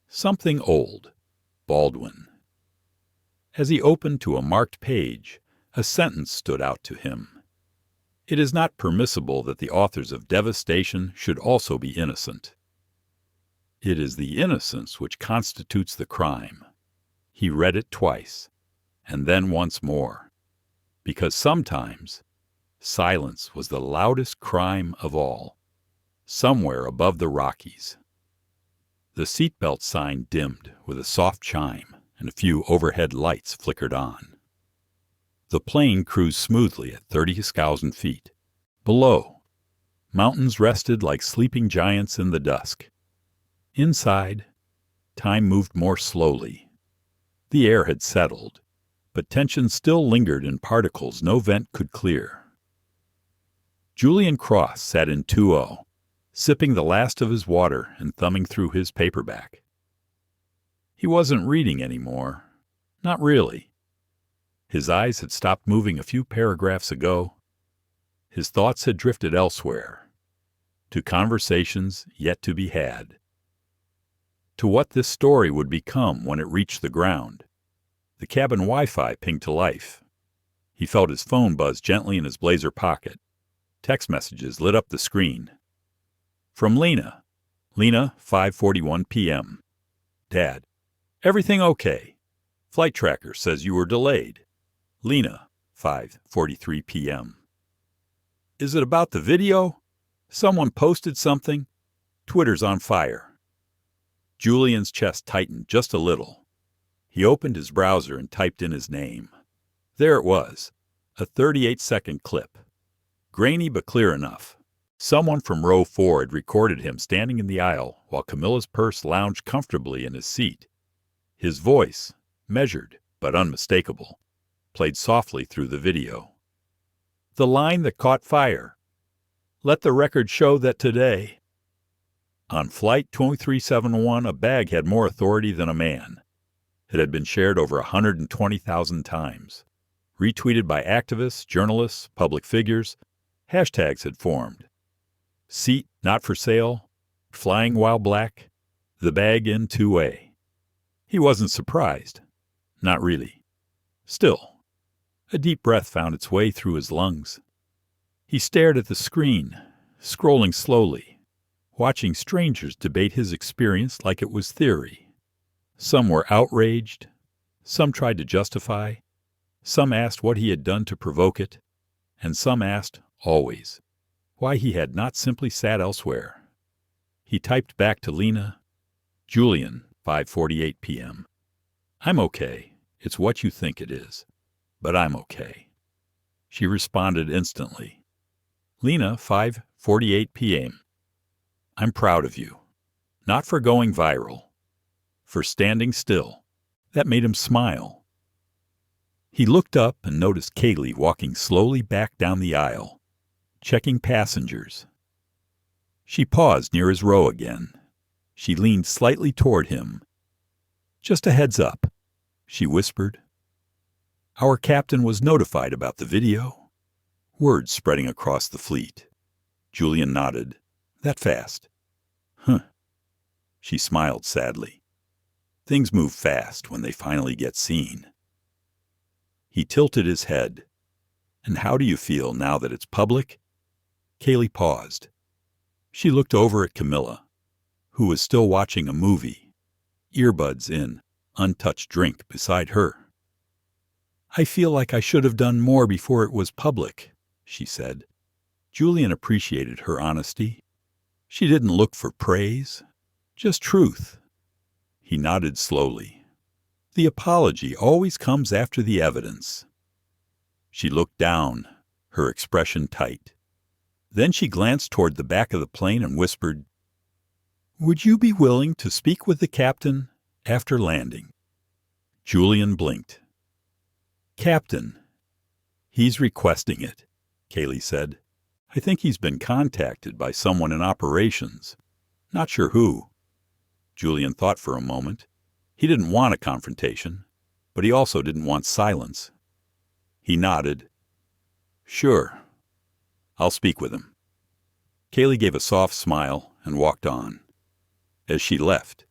Something old. Baldwin. As he opened to a marked page, a sentence stood out to him. It is not permissible that the authors of devastation should also be innocent. It is the innocence which constitutes the crime. He read it twice, and then once more, because sometimes silence was the loudest crime of all, somewhere above the Rockies. The seatbelt sign dimmed with a soft chime, and a few overhead lights flickered on. The plane cruised smoothly at 30,000 feet. Below, mountains rested like sleeping giants in the dusk. Inside, time moved more slowly. The air had settled, but tension still lingered in particles no vent could clear. Julian Cross sat in 2-0, sipping the last of his water and thumbing through his paperback. He wasn't reading anymore. Not really. His eyes had stopped moving a few paragraphs ago. His thoughts had drifted elsewhere, to conversations yet to be had, to what this story would become when it reached the ground. The cabin Wi-Fi pinged to life. He felt his phone buzz gently in his blazer pocket. Text messages lit up the screen. From Lena. Lena, 5:41 p.m. Dad, everything okay? Flight tracker says you were delayed. Lena, 5:43 p.m. Is it about the video? Someone posted something? Twitter's on fire. Julian's chest tightened just a little. He opened his browser and typed in his name. There it was, a 38-second clip. Grainy but clear enough. Someone from row 4 had recorded him standing in the aisle while Camilla's purse lounged comfortably in his seat. His voice, measured but unmistakable, played softly through the video. The line that caught fire. Let the record show that today. On Flight 2371, a bag had more authority than a man. It had been shared over 120,000 times. Retweeted by activists, journalists, public figures. Hashtags had formed. Seat not for sale, flying while black, the bag in 2A. He wasn't surprised. Not really. Still, a deep breath found its way through his lungs. He stared at the screen, scrolling slowly, watching strangers debate his experience like it was theory. Some were outraged, some tried to justify, some asked what he had done to provoke it, and some asked, always, why he had not simply sat elsewhere. He typed back to Lena, Julian, 5:48 p.m. I'm okay. It's what you think it is. But I'm okay. She responded instantly. Lena, 5:48 p.m. I'm proud of you. Not for going viral. For standing still. That made him smile. He looked up and noticed Kaylee walking slowly back down the aisle, checking passengers. She paused near his row again. She leaned slightly toward him. Just a heads up, she whispered. Our captain was notified about the video. Word spreading across the fleet. Julian nodded. That fast? Huh. She smiled sadly. Things move fast when they finally get seen. He tilted his head. And how do you feel now that it's public? Kaylee paused. She looked over at Camilla, who was still watching a movie, earbuds in, untouched drink beside her. I feel like I should have done more before it was public, she said. Julian appreciated her honesty. She didn't look for praise, just truth. He nodded slowly. The apology always comes after the evidence. She looked down, her expression tight. Then she glanced toward the back of the plane and whispered, Would you be willing to speak with the captain after landing? Julian blinked. Captain. He's requesting it, Kaylee said. I think he's been contacted by someone in operations. Not sure who. Julian thought for a moment. He didn't want a confrontation, but he also didn't want silence. He nodded. Sure. I'll speak with him. Kaylee gave a soft smile and walked on. As she left,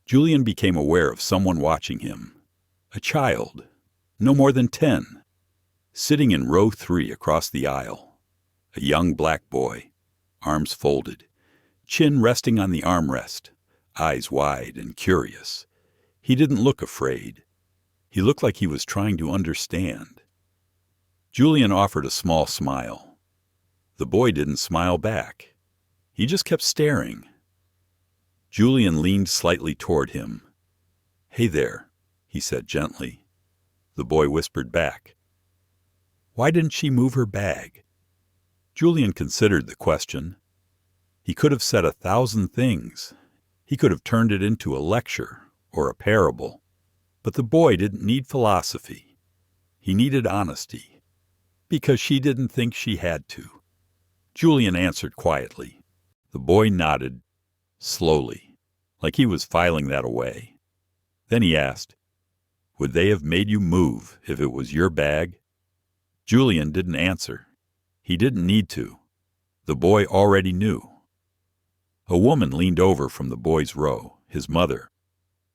Julian became aware of someone watching him. A child, no more than 10, sitting in row 3 across the aisle. A young black boy, arms folded, chin resting on the armrest, eyes wide and curious. He didn't look afraid. He looked like he was trying to understand. Julian offered a small smile. The boy didn't smile back. He just kept staring. Julian leaned slightly toward him. Hey there, he said gently. The boy whispered back. Why didn't she move her bag? Julian considered the question. He could have said 1,000 things. He could have turned it into a lecture or a parable. But the boy didn't need philosophy. He needed honesty. Because she didn't think she had to. Julian answered quietly. The boy nodded, slowly, like he was filing that away. Then he asked, Would they have made you move if it was your bag? Julian didn't answer. He didn't need to. The boy already knew. A woman leaned over from the boy's row, his mother,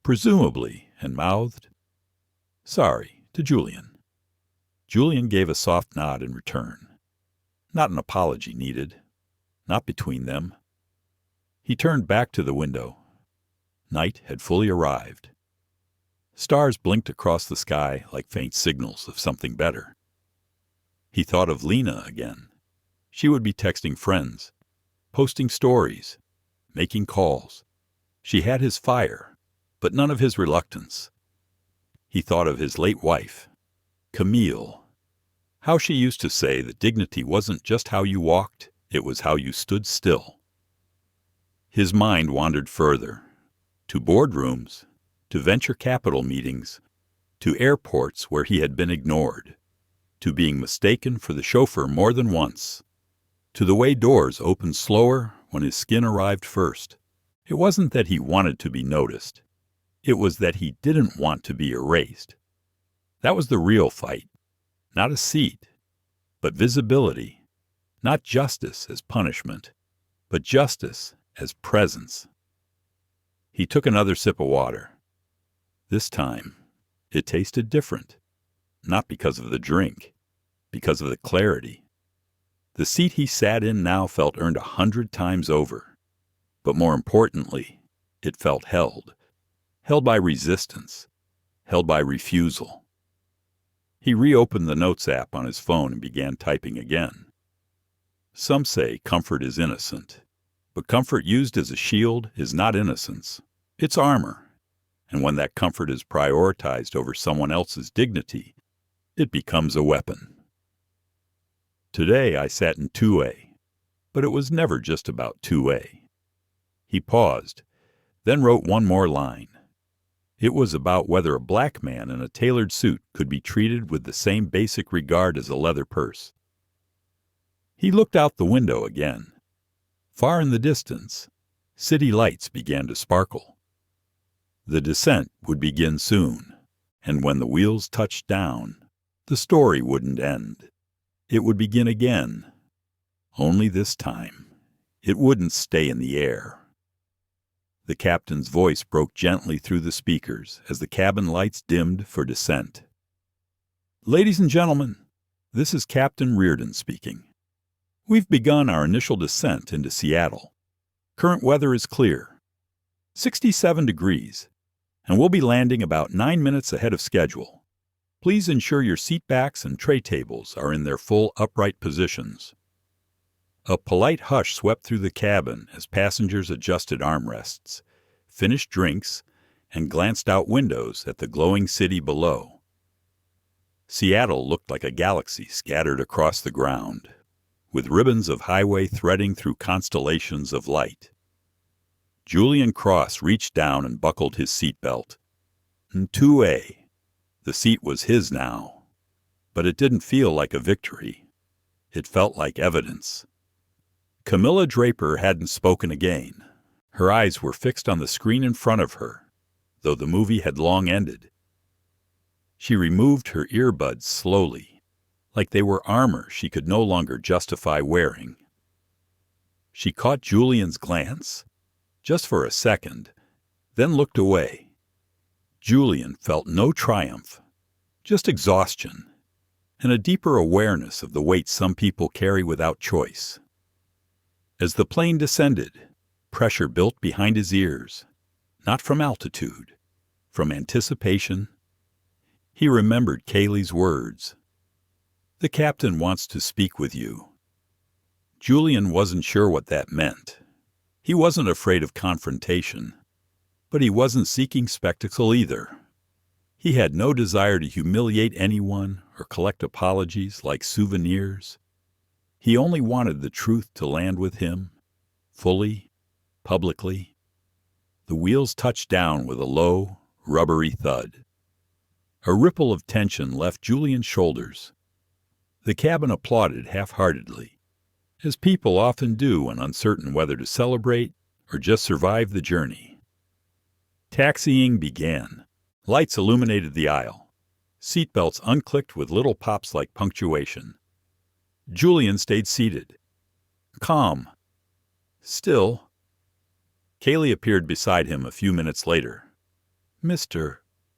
presumably, and mouthed, Sorry, to Julian. Julian gave a soft nod in return. Not an apology needed. Not between them. He turned back to the window. Night had fully arrived. Stars blinked across the sky like faint signals of something better. He thought of Lena again. She would be texting friends, posting stories, making calls. She had his fire, but none of his reluctance. He thought of his late wife, Camille. How she used to say that dignity wasn't just how you walked, it was how you stood still. His mind wandered further, to boardrooms, to venture capital meetings, to airports where he had been ignored, to being mistaken for the chauffeur more than once, to the way doors opened slower when his skin arrived first. It wasn't that he wanted to be noticed. It was that he didn't want to be erased. That was the real fight. Not a seat, but visibility. Not justice as punishment, but justice as presence. He took another sip of water. This time, it tasted different. Not because of the drink, because of the clarity. The seat he sat in now felt earned 100 times over. But more importantly, it felt held. Held by resistance. Held by refusal. He reopened the Notes app on his phone and began typing again. Some say comfort is innocent. But comfort used as a shield is not innocence. It's armor. And when that comfort is prioritized over someone else's dignity, it becomes a weapon. Today I sat in 2A, but it was never just about 2A. He paused, then wrote one more line. It was about whether a black man in a tailored suit could be treated with the same basic regard as a leather purse. He looked out the window again. Far in the distance, city lights began to sparkle. The descent would begin soon, and when the wheels touched down, the story wouldn't end. It would begin again. Only this time, it wouldn't stay in the air. The captain's voice broke gently through the speakers as the cabin lights dimmed for descent. Ladies and gentlemen, this is Captain Reardon speaking. We've begun our initial descent into Seattle. Current weather is clear, 67 degrees, and we'll be landing about 9 minutes ahead of schedule. Please ensure your seat backs and tray tables are in their full upright positions. A polite hush swept through the cabin as passengers adjusted armrests, finished drinks, and glanced out windows at the glowing city below. Seattle looked like a galaxy scattered across the ground, with ribbons of highway threading through constellations of light. Julian Cross reached down and buckled his seatbelt. 2A. The seat was his now, but it didn't feel like a victory. It felt like evidence. Camilla Draper hadn't spoken again. Her eyes were fixed on the screen in front of her, though the movie had long ended. She removed her earbuds slowly, like they were armor she could no longer justify wearing. She caught Julian's glance, just for a second, then looked away. Julian felt no triumph, just exhaustion, and a deeper awareness of the weight some people carry without choice. As the plane descended, pressure built behind his ears, not from altitude, from anticipation. He remembered Kaylee's words. The captain wants to speak with you. Julian wasn't sure what that meant. He wasn't afraid of confrontation, but he wasn't seeking spectacle either. He had no desire to humiliate anyone or collect apologies like souvenirs. He only wanted the truth to land with him, fully, publicly. The wheels touched down with a low, rubbery thud. A ripple of tension left Julian's shoulders. The cabin applauded half-heartedly, as people often do when uncertain whether to celebrate or just survive the journey. Taxiing began. Lights illuminated the aisle. Seatbelts unclicked with little pops like punctuation. Julian stayed seated. Calm. Still. Kaylee appeared beside him a few minutes later. Mr.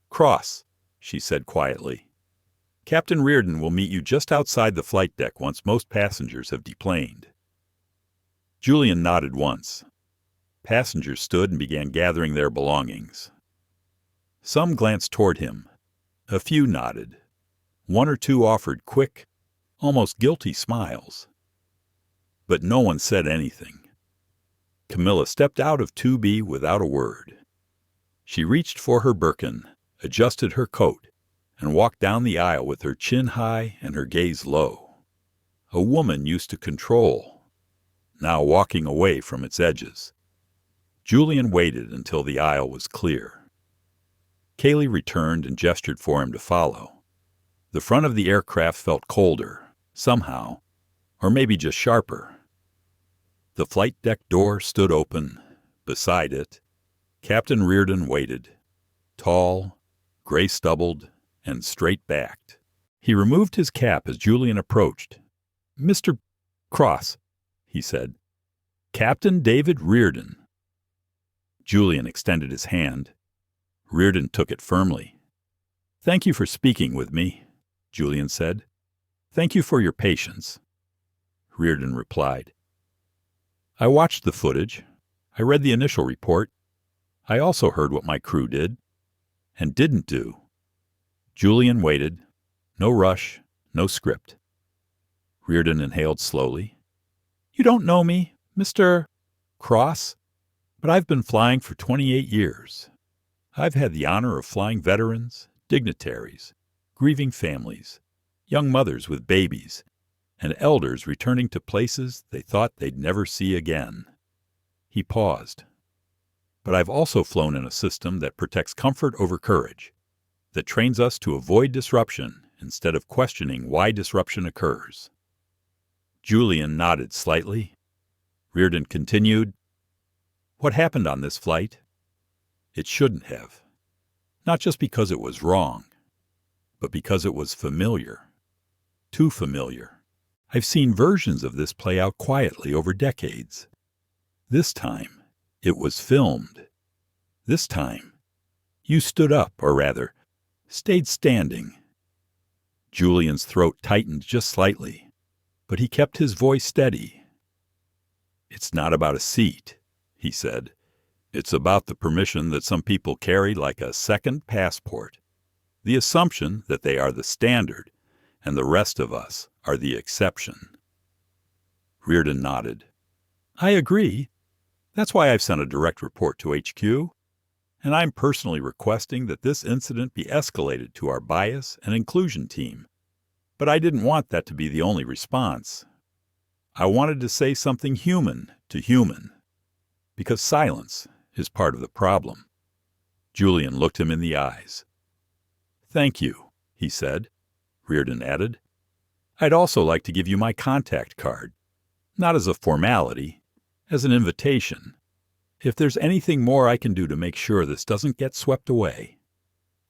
Cross, she said quietly. Captain Reardon will meet you just outside the flight deck once most passengers have deplaned. Julian nodded once. Passengers stood and began gathering their belongings. Some glanced toward him. A few nodded. One or two offered quick, almost guilty smiles. But no one said anything. Camilla stepped out of 2B without a word. She reached for her Birkin, adjusted her coat, and walked down the aisle with her chin high and her gaze low. A woman used to control, now walking away from its edges. Julian waited until the aisle was clear. Kaylee returned and gestured for him to follow. The front of the aircraft felt colder, somehow, or maybe just sharper. The flight deck door stood open. Beside it, Captain Reardon waited, tall, gray-stubbled, and straight-backed. He removed his cap as Julian approached. Mr. Cross, he said. Captain David Reardon. Julian extended his hand. Reardon took it firmly. "Thank you for speaking with me," Julian said. "Thank you for your patience." Reardon replied, "I watched the footage. I read the initial report. I also heard what my crew did and didn't do." Julian waited. No rush, no script. Reardon inhaled slowly. "You don't know me, Mr. Cross, but I've been flying for 28 years. I've had the honor of flying veterans, dignitaries, grieving families, young mothers with babies, and elders returning to places they thought they'd never see again." He paused. "But I've also flown in a system that protects comfort over courage, that trains us to avoid disruption instead of questioning why disruption occurs." Julian nodded slightly. Reardon continued, "What happened on this flight? It shouldn't have. Not just because it was wrong, but because it was familiar. Too familiar. I've seen versions of this play out quietly over decades. This time, it was filmed. This time, you stood up, or rather, stayed standing." Julian's throat tightened just slightly, but he kept his voice steady. "It's not about a seat," he said. "It's about the permission that some people carry like a second passport. The assumption that they are the standard and the rest of us are the exception." Reardon nodded. "I agree. That's why I've sent a direct report to HQ, and I'm personally requesting that this incident be escalated to our bias and inclusion team. But I didn't want that to be the only response. I wanted to say something human to human, because silence is part of the problem." Julian looked him in the eyes. "Thank you," he said. Reardon added, "I'd also like to give you my contact card, not as a formality, as an invitation. If there's anything more I can do to make sure this doesn't get swept away.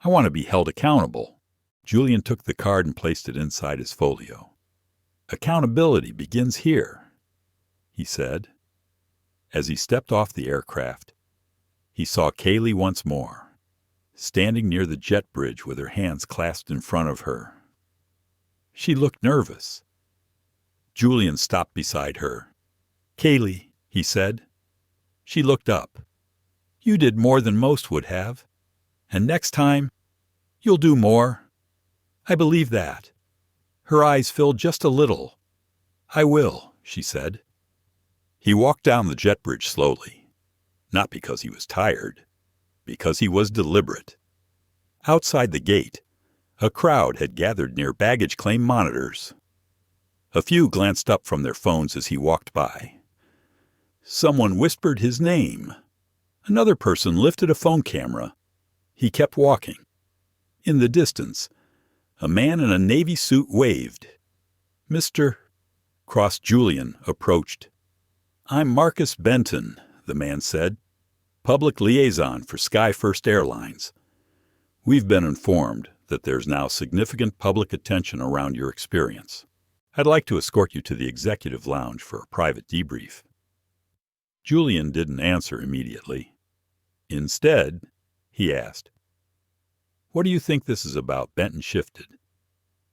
I want to be held accountable." Julian took the card and placed it inside his folio. "Accountability begins here," he said. As he stepped off the aircraft, he saw Kaylee once more, standing near the jet bridge with her hands clasped in front of her. She looked nervous. Julian stopped beside her. "Kaylee," he said. She looked up. "You did more than most would have, and next time, you'll do more. I believe that." Her eyes filled just a little. "I will," she said. He walked down the jet bridge slowly, not because he was tired, because he was deliberate. Outside the gate, a crowd had gathered near baggage claim monitors. A few glanced up from their phones as he walked by. Someone whispered his name. Another person lifted a phone camera. He kept walking. In the distance, a man in a Navy suit waved. "Mr. Cross." Julian approached. "I'm Marcus Benton," the man said, "public liaison for Sky First Airlines. We've been informed that there's now significant public attention around your experience. I'd like to escort you to the executive lounge for a private debrief." Julian didn't answer immediately. Instead, he asked, "What do you think this is about?" Benton shifted.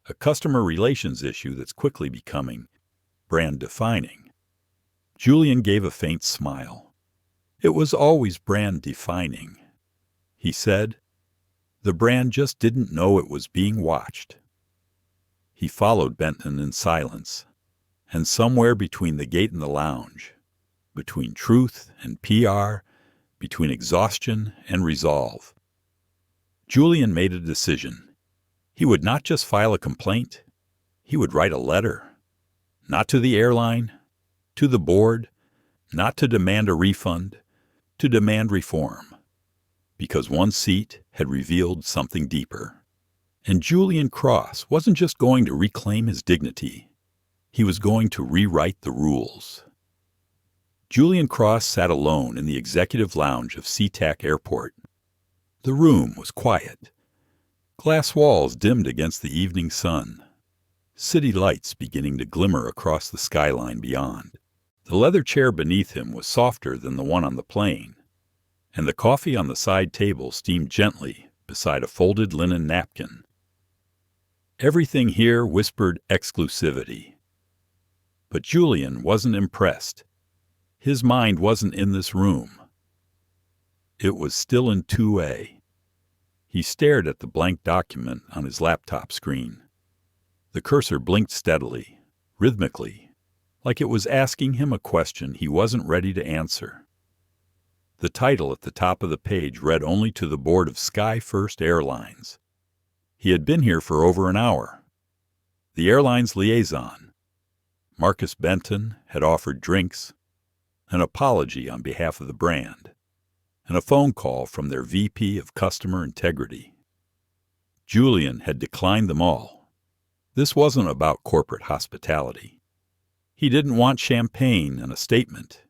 "A customer relations issue that's quickly becoming brand-defining." Julian gave a faint smile. "It was always brand-defining," he said. "The brand just didn't know it was being watched." He followed Benton in silence, and somewhere between the gate and the lounge, between truth and PR, between exhaustion and resolve, Julian made a decision. He would not just file a complaint. He would write a letter. Not to the airline, to the board, not to demand a refund, to demand reform. Because one seat had revealed something deeper. And Julian Cross wasn't just going to reclaim his dignity. He was going to rewrite the rules. Julian Cross sat alone in the executive lounge of SeaTac Airport. The room was quiet. Glass walls dimmed against the evening sun. City lights beginning to glimmer across the skyline beyond. The leather chair beneath him was softer than the one on the plane, and the coffee on the side table steamed gently beside a folded linen napkin. Everything here whispered exclusivity. But Julian wasn't impressed. His mind wasn't in this room. It was still in 2A. He stared at the blank document on his laptop screen. The cursor blinked steadily, rhythmically, like it was asking him a question he wasn't ready to answer. The title at the top of the page read only to the board of Sky First Airlines. He had been here for over an hour. The airline's liaison, Marcus Benton, had offered drinks, an apology on behalf of the brand, and a phone call from their VP of Customer Integrity. Julian had declined them all. This wasn't about corporate hospitality. He didn't want champagne and a statement.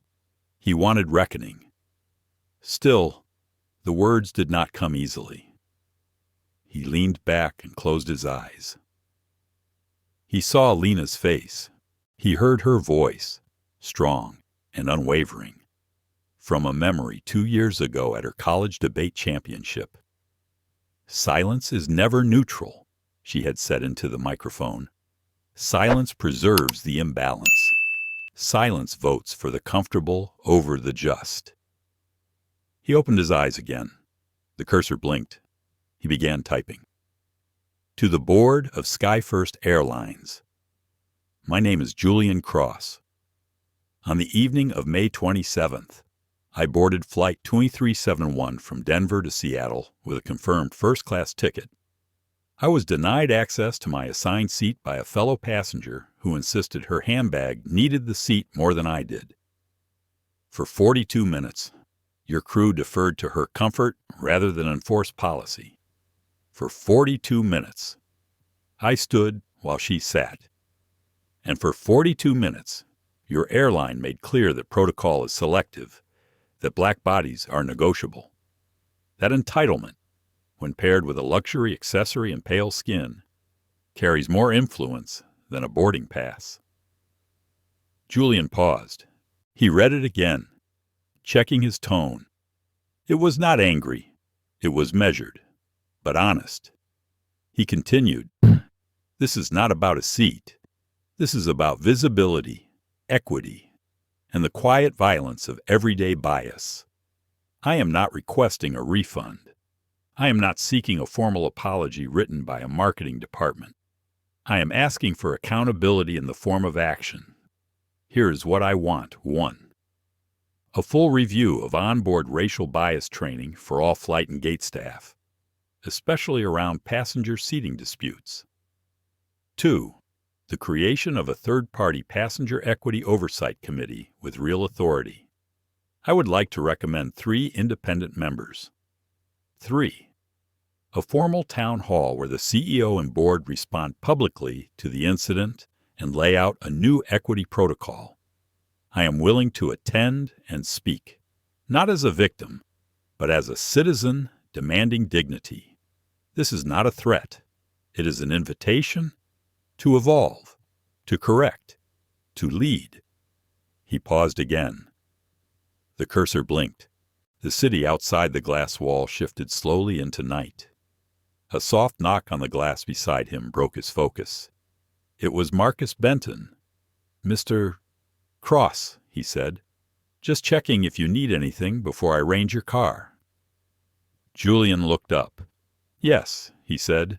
He wanted reckoning. Still, the words did not come easily. He leaned back and closed his eyes. He saw Lena's face. He heard her voice, strong and unwavering, from a memory 2 years ago at her college debate championship. "Silence is never neutral," she had said into the microphone. "Silence preserves the imbalance. Silence votes for the comfortable over the just." He opened his eyes again. The cursor blinked. He began typing. To the board of Sky First Airlines. My name is Julian Cross. On the evening of May 27th, I boarded Flight 2371 from Denver to Seattle with a confirmed first-class ticket. I was denied access to my assigned seat by a fellow passenger who insisted her handbag needed the seat more than I did. For 42 minutes, your crew deferred to her comfort rather than enforce policy. For 42 minutes, I stood while she sat. And for 42 minutes, your airline made clear that protocol is selective, that black bodies are negotiable. That entitlement, when paired with a luxury accessory and pale skin, carries more influence than a boarding pass. Julian paused. He read it again, checking his tone. It was not angry. It was measured, but honest. He continued, "This is not about a seat. This is about visibility, equity, and the quiet violence of everyday bias. I am not requesting a refund. I am not seeking a formal apology written by a marketing department. I am asking for accountability in the form of action. Here is what I want. 1. A full review of onboard racial bias training for all flight and gate staff, especially around passenger seating disputes. 2. The creation of a third-party passenger equity oversight committee with real authority. I would like to recommend 3 independent members. 3. A formal town hall where the CEO and board respond publicly to the incident and lay out a new equity protocol. I am willing to attend and speak, not as a victim, but as a citizen demanding dignity. This is not a threat. It is an invitation to evolve, to correct, to lead." He paused again. The cursor blinked. The city outside the glass wall shifted slowly into night. A soft knock on the glass beside him broke his focus. It was Marcus Benton. "Mr. Cross," he said. "Just checking if you need anything before I arrange your car." Julian looked up. "Yes," he said.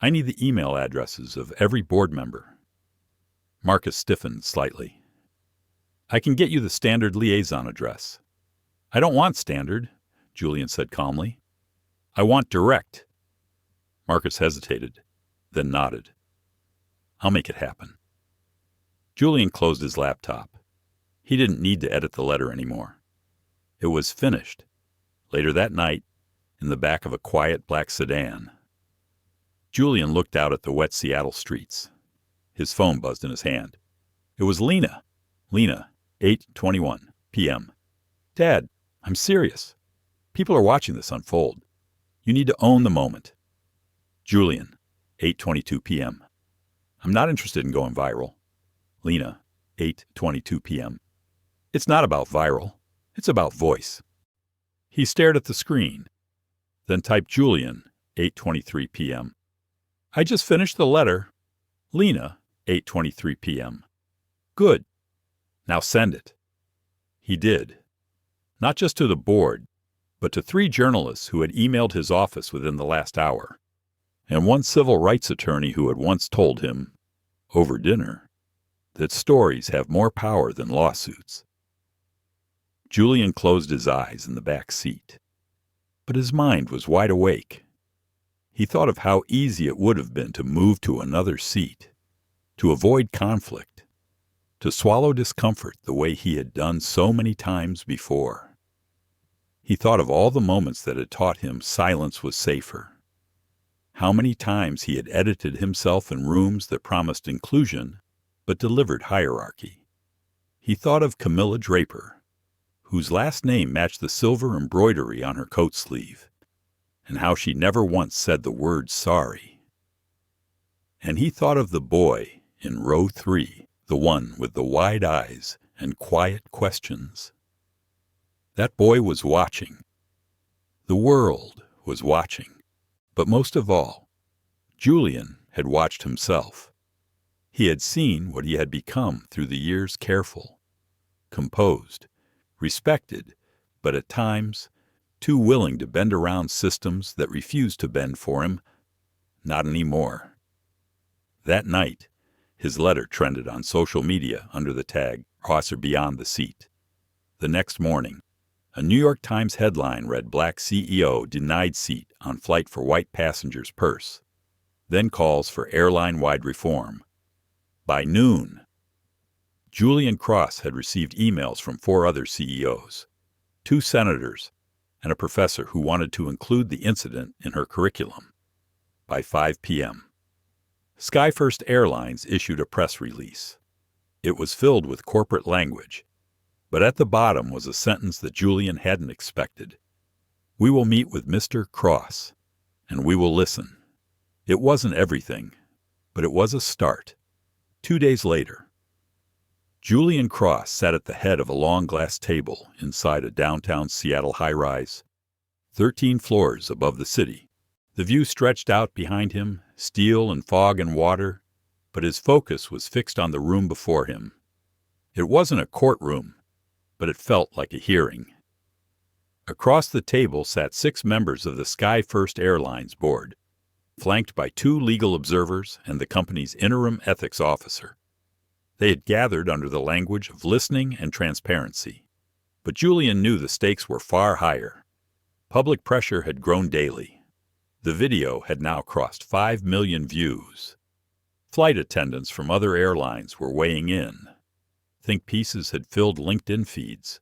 "I need the email addresses of every board member." Marcus stiffened slightly. "I can get you the standard liaison address." "I don't want standard," Julian said calmly. "I want direct." Marcus hesitated, then nodded. "I'll make it happen." Julian closed his laptop. He didn't need to edit the letter anymore. It was finished, later that night, in the back of a quiet black sedan. Julian looked out at the wet Seattle streets. His phone buzzed in his hand. It was Lena. Lena, 8:21 p.m. "Dad, I'm serious. People are watching this unfold. You need to own the moment." Julian, 8:22 p.m. "I'm not interested in going viral." Lena, 8:22 p.m. It's not about viral. It's about voice. He stared at the screen, then typed Julian, 8:23 p.m. I just finished the letter. Lena, 8:23 p.m. Good. Now send it. He did. Not just to the board, but to 3 journalists who had emailed his office within the last hour, and one civil rights attorney who had once told him, over dinner, that stories have more power than lawsuits. Julian closed his eyes in the back seat, but his mind was wide awake. He thought of how easy it would have been to move to another seat, to avoid conflict, to swallow discomfort the way he had done so many times before. He thought of all the moments that had taught him silence was safer. How many times he had edited himself in rooms that promised inclusion but delivered hierarchy. He thought of Camilla Draper, whose last name matched the silver embroidery on her coat sleeve, and how she never once said the word sorry. And he thought of the boy in row 3, the one with the wide eyes and quiet questions. That boy was watching. The world was watching. But most of all, Julian had watched himself. He had seen what he had become through the years, careful, composed, respected, but at times too willing to bend around systems that refused to bend for him. Not anymore. That night, his letter trended on social media under the tag "Crosser Beyond the Seat." The next morning, a New York Times headline read Black CEO denied seat on flight for white passenger's purse, then calls for airline-wide reform. By noon, Julian Cross had received emails from 4 other CEOs, 2 senators, and a professor who wanted to include the incident in her curriculum. By 5 p.m., SkyFirst Airlines issued a press release. It was filled with corporate language, but at the bottom was a sentence that Julian hadn't expected. We will meet with Mr. Cross, and we will listen. It wasn't everything, but it was a start. 2 days later, Julian Cross sat at the head of a long glass table inside a downtown Seattle high-rise, 13 floors above the city. The view stretched out behind him, steel and fog and water, but his focus was fixed on the room before him. It wasn't a courtroom, but it felt like a hearing. Across the table sat 6 members of the SkyFirst Airlines board, flanked by 2 legal observers and the company's interim ethics officer. They had gathered under the language of listening and transparency. But Julian knew the stakes were far higher. Public pressure had grown daily. The video had now crossed 5 million views. Flight attendants from other airlines were weighing in. Think pieces had filled LinkedIn feeds.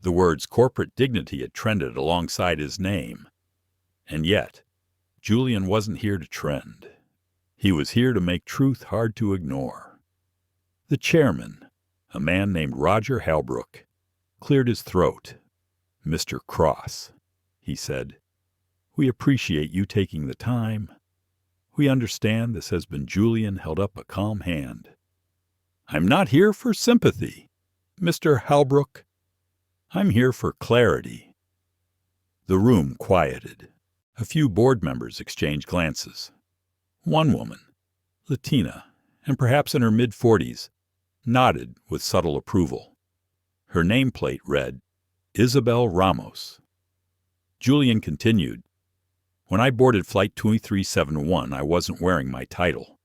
The words corporate dignity had trended alongside his name. And yet, Julian wasn't here to trend. He was here to make truth hard to ignore. The chairman, a man named Roger Halbrook, cleared his throat. "Mr. Cross," he said, "we appreciate you taking the time. We understand this has been." Julian held up a calm hand. "I'm not here for sympathy, Mr. Halbrook. I'm here for clarity." The room quieted. A few board members exchanged glances. One woman, Latina, and perhaps in her mid-40s, nodded with subtle approval. Her nameplate read, Isabel Ramos. Julian continued, "When I boarded Flight 2371, I wasn't wearing my title.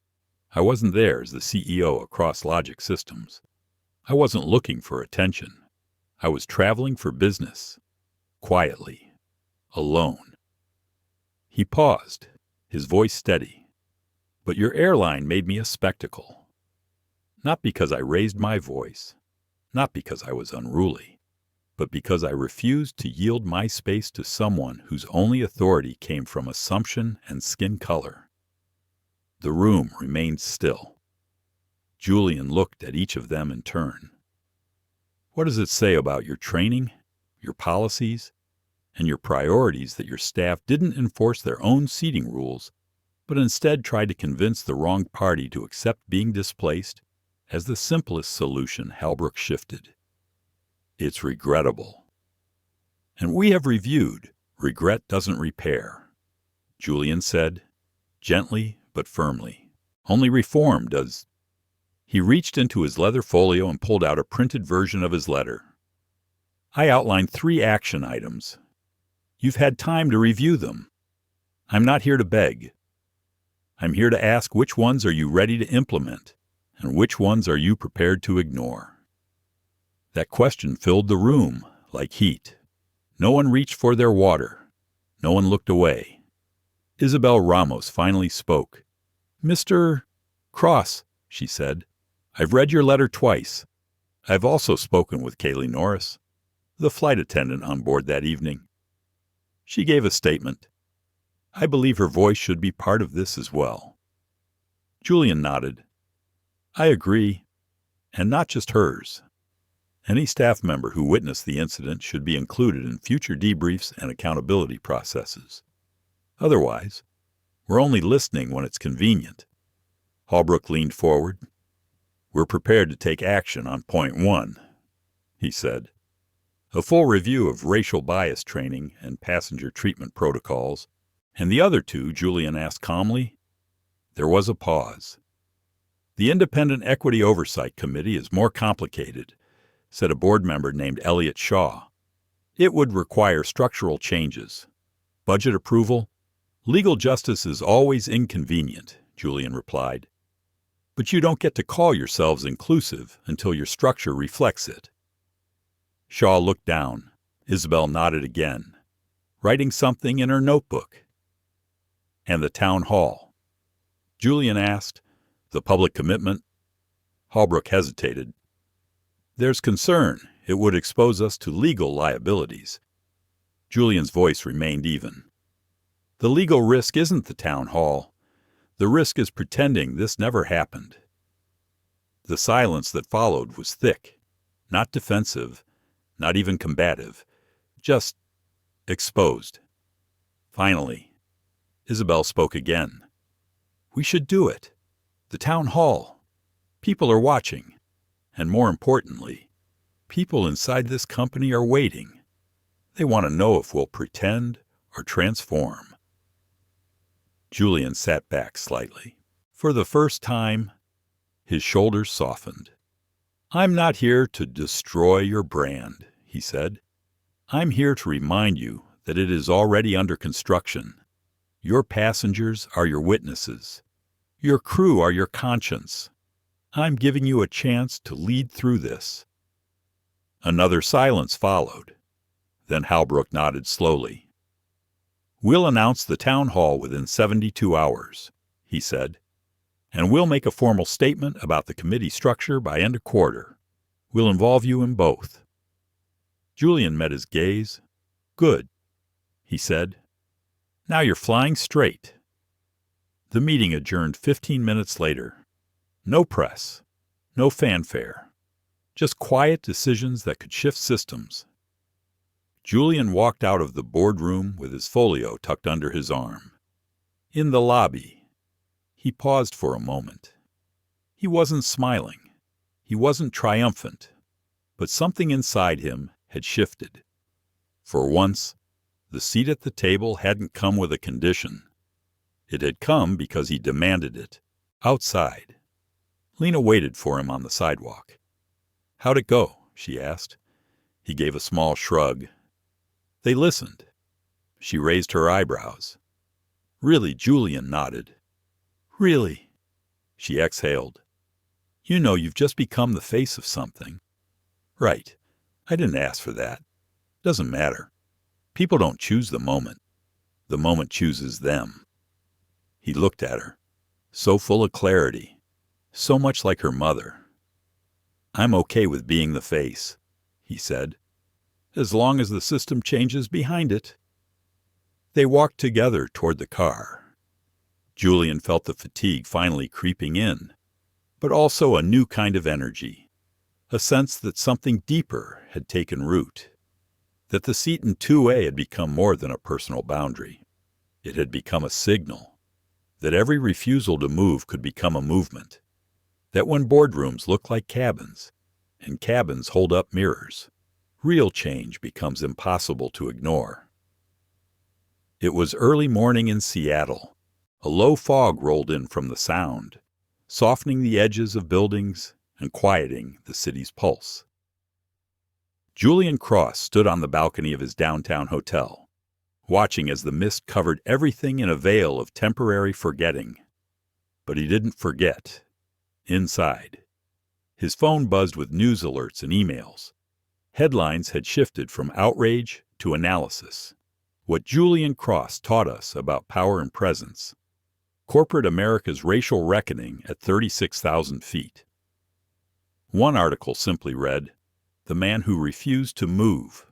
I wasn't there as the CEO across Logic Systems. I wasn't looking for attention. I was traveling for business, quietly, alone." He paused, his voice steady. "But your airline made me a spectacle. Not because I raised my voice, not because I was unruly, but because I refused to yield my space to someone whose only authority came from assumption and skin color." The room remained still. Julian looked at each of them in turn. "What does it say about your training, your policies, and your priorities that your staff didn't enforce their own seating rules, but instead tried to convince the wrong party to accept being displaced as the simplest solution?" Halbrook shifted. It's regrettable. And we have reviewed. Regret doesn't repair, Julian said, gently but firmly. Only reform does. He reached into his leather folio and pulled out a printed version of his letter. I outlined 3 action items. You've had time to review them. I'm not here to beg. I'm here to ask which ones are you ready to implement, and which ones are you prepared to ignore? That question filled the room like heat. No one reached for their water. No one looked away. Isabel Ramos finally spoke. Mr. Cross, she said, I've read your letter twice. I've also spoken with Kaylee Norris, the flight attendant on board that evening. She gave a statement. I believe her voice should be part of this as well. Julian nodded. I agree, and not just hers. Any staff member who witnessed the incident should be included in future debriefs and accountability processes. Otherwise, we're only listening when it's convenient. Holbrook leaned forward. We're prepared to take action on point 1, he said. A full review of racial bias training and passenger treatment protocols, and the other 2, Julian asked calmly. There was a pause. The Independent Equity Oversight Committee is more complicated, said a board member named Elliot Shaw. It would require structural changes. Budget approval? Legal justice is always inconvenient, Julian replied. But you don't get to call yourselves inclusive until your structure reflects it. Shaw looked down. Isabel nodded again, writing something in her notebook. And the town hall? Julian asked. The public commitment? Holbrook hesitated. There's concern it would expose us to legal liabilities. Julian's voice remained even. The legal risk isn't the town hall. The risk is pretending this never happened. The silence that followed was thick, not defensive, not even combative, just exposed. Finally, Isabel spoke again. We should do it. The town hall. People are watching. And more importantly, people inside this company are waiting. They want to know if we'll pretend or transform. Julian sat back slightly. For the first time, his shoulders softened. I'm not here to destroy your brand, he said. I'm here to remind you that it is already under construction. Your passengers are your witnesses. Your crew are your conscience. I'm giving you a chance to lead through this. Another silence followed. Then Holbrook nodded slowly. We'll announce the town hall within 72 hours, he said, and we'll make a formal statement about the committee structure by end of quarter. We'll involve you in both. Julian met his gaze. Good, he said. Now you're flying straight. The meeting adjourned 15 minutes later. No press, no fanfare, just quiet decisions that could shift systems. Julian walked out of the boardroom with his folio tucked under his arm. In the lobby, he paused for a moment. He wasn't smiling. He wasn't triumphant. But something inside him had shifted. For once, the seat at the table hadn't come with a condition. It had come because he demanded it, outside. Lena waited for him on the sidewalk. How'd it go? She asked. He gave a small shrug. They listened. She raised her eyebrows. Really, Julian nodded. Really? She exhaled. You know you've just become the face of something. Right. I didn't ask for that. Doesn't matter. People don't choose the moment. The moment chooses them. He looked at her, so full of clarity, so much like her mother. I'm okay with being the face, he said, as long as the system changes behind it. They walked together toward the car. Julian felt the fatigue finally creeping in, but also a new kind of energy, a sense that something deeper had taken root, that the seat in 2A had become more than a personal boundary. It had become a signal, that every refusal to move could become a movement, that when boardrooms look like cabins, and cabins hold up mirrors, real change becomes impossible to ignore. It was early morning in Seattle. A low fog rolled in from the Sound, softening the edges of buildings and quieting the city's pulse. Julian Cross stood on the balcony of his downtown hotel, watching as the mist covered everything in a veil of temporary forgetting. But he didn't forget. Inside, his phone buzzed with news alerts and emails. Headlines had shifted from outrage to analysis. What Julian Cross taught us about power and presence. Corporate America's racial reckoning at 36,000 feet. One article simply read, "The man who refused to move."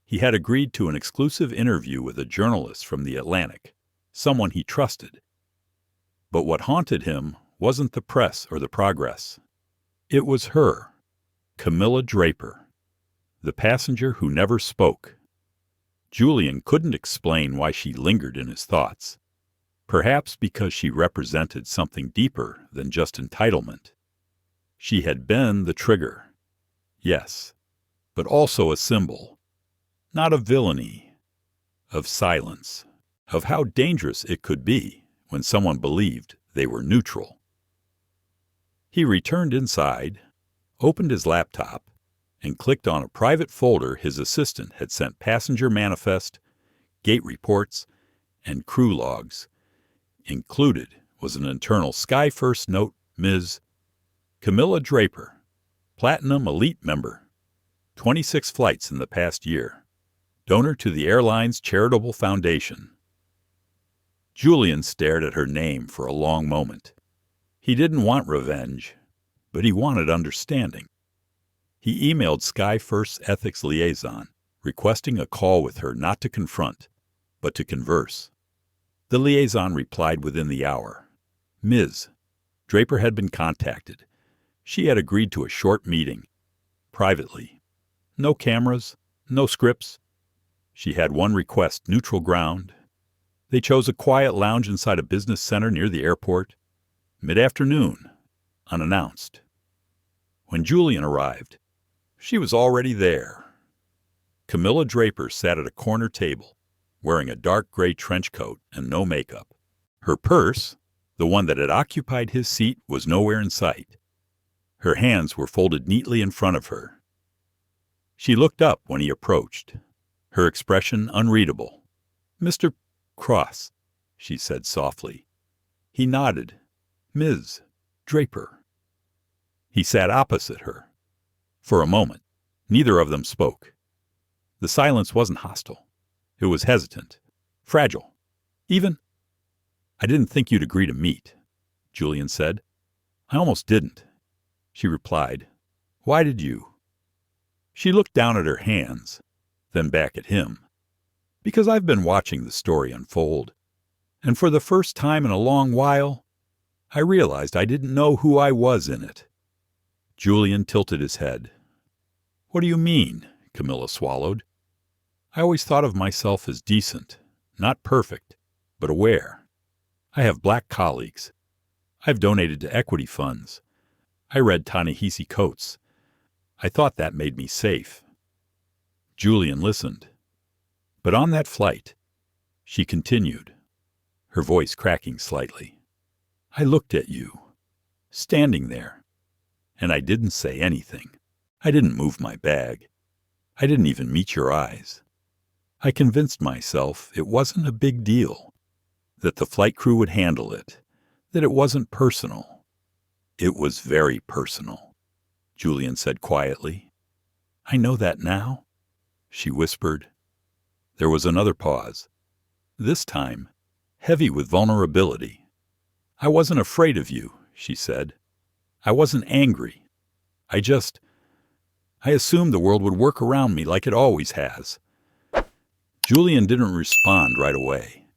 He had agreed to an exclusive interview with a journalist from the Atlantic, someone he trusted. But what haunted him wasn't the press or the progress. It was her, Camilla Draper, the passenger who never spoke. Julian couldn't explain why she lingered in his thoughts. Perhaps because she represented something deeper than just entitlement. She had been the trigger, yes, but also a symbol, not of villainy, of silence, of how dangerous it could be when someone believed they were neutral. He returned inside, opened his laptop, and clicked on a private folder his assistant had sent passenger manifest, gate reports, and crew logs. Included was an internal Sky First note, Ms. Camilla Draper, Platinum Elite member, 26 flights in the past year, donor to the Airline's charitable foundation. Julian stared at her name for a long moment. He didn't want revenge, but he wanted understanding. He emailed Sky First's ethics liaison, requesting a call with her not to confront, but to converse. The liaison replied within the hour. Ms. Draper had been contacted. She had agreed to a short meeting, privately. No cameras, no scripts. She had one request, neutral ground. They chose a quiet lounge inside a business center near the airport. Mid-afternoon, unannounced. When Julian arrived, she was already there. Camilla Draper sat at a corner table, wearing a dark gray trench coat and no makeup. Her purse, the one that had occupied his seat, was nowhere in sight. Her hands were folded neatly in front of her. She looked up when he approached, her expression unreadable. "Mr. Cross," she said softly. He nodded. "Ms. Draper." He sat opposite her. For a moment, neither of them spoke. The silence wasn't hostile. It was hesitant, fragile, even. "I didn't think you'd agree to meet," Julian said. "I almost didn't," she replied. "Why did you?" She looked down at her hands, then back at him. "Because I've been watching the story unfold, and for the first time in a long while, I realized I didn't know who I was in it." Julian tilted his head. "What do you mean?" Camilla swallowed. "I always thought of myself as decent, not perfect, but aware. I have black colleagues. I've donated to equity funds. I read Ta-Nehisi Coates. I thought that made me safe." Julian listened. "But on that flight," she continued, her voice cracking slightly, "I looked at you, standing there, and I didn't say anything. I didn't move my bag. I didn't even meet your eyes. I convinced myself it wasn't a big deal, that the flight crew would handle it, that it wasn't personal." "It was very personal," Julian said quietly. "I know that now," she whispered. There was another pause, this time heavy with vulnerability. "I wasn't afraid of you," she said. "I wasn't angry. I assumed the world would work around me like it always has." Julian didn't respond right away.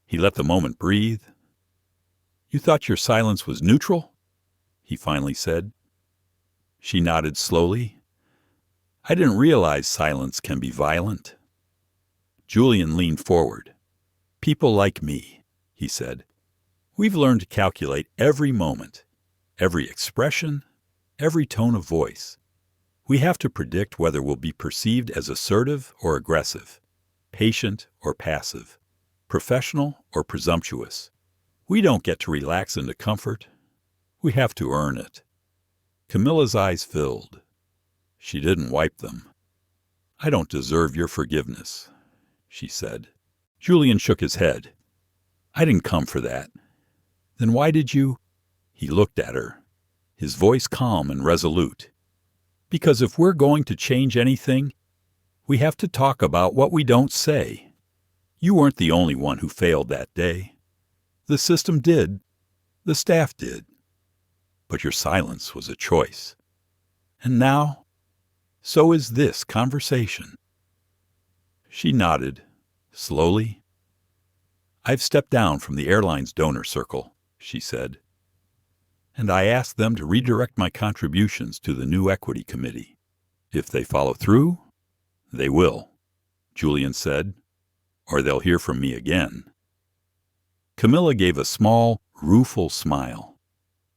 He let the moment breathe. "You thought your silence was neutral?" he finally said. She nodded slowly. "I didn't realize silence can be violent." Julian leaned forward. "People like me," he said. "We've learned to calculate every moment, every expression, every tone of voice. We have to predict whether we'll be perceived as assertive or aggressive, patient or passive, professional or presumptuous. We don't get to relax into comfort. We have to earn it. Camilla's eyes filled. She didn't wipe them. I don't deserve your forgiveness, she said. Julian shook his head. I didn't come for that. Then why did you? He looked at her, his voice calm and resolute. Because if we're going to change anything, we have to talk about what we don't say. You weren't the only one who failed that day. The system did. The staff did. But your silence was a choice. And now, so is this conversation. She nodded, slowly. I've stepped down from the airline's donor circle, she said, and I asked them to redirect my contributions to the new equity committee. If they follow through, they will, Julian said, or they'll hear from me again. Camilla gave a small, rueful smile.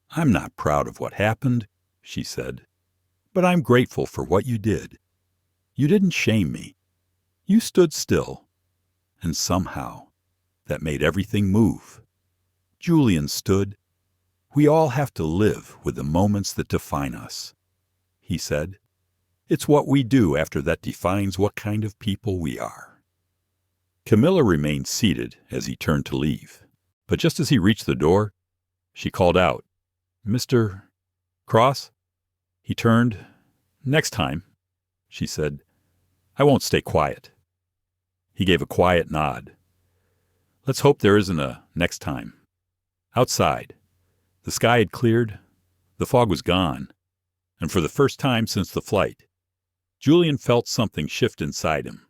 I'm not proud of what happened, she said, but I'm grateful for what you did. You didn't shame me. You stood still, and somehow that made everything move. Julian stood. We all have to live with the moments that define us, he said. It's what we do after that defines what kind of people we are. Camilla remained seated as he turned to leave, but just as he reached the door, she called out, Mr. Cross? He turned. Next time, she said. I won't stay quiet. He gave a quiet nod. Let's hope there isn't a next time. Outside, the sky had cleared, the fog was gone, and for the first time since the flight, Julian felt something shift inside him.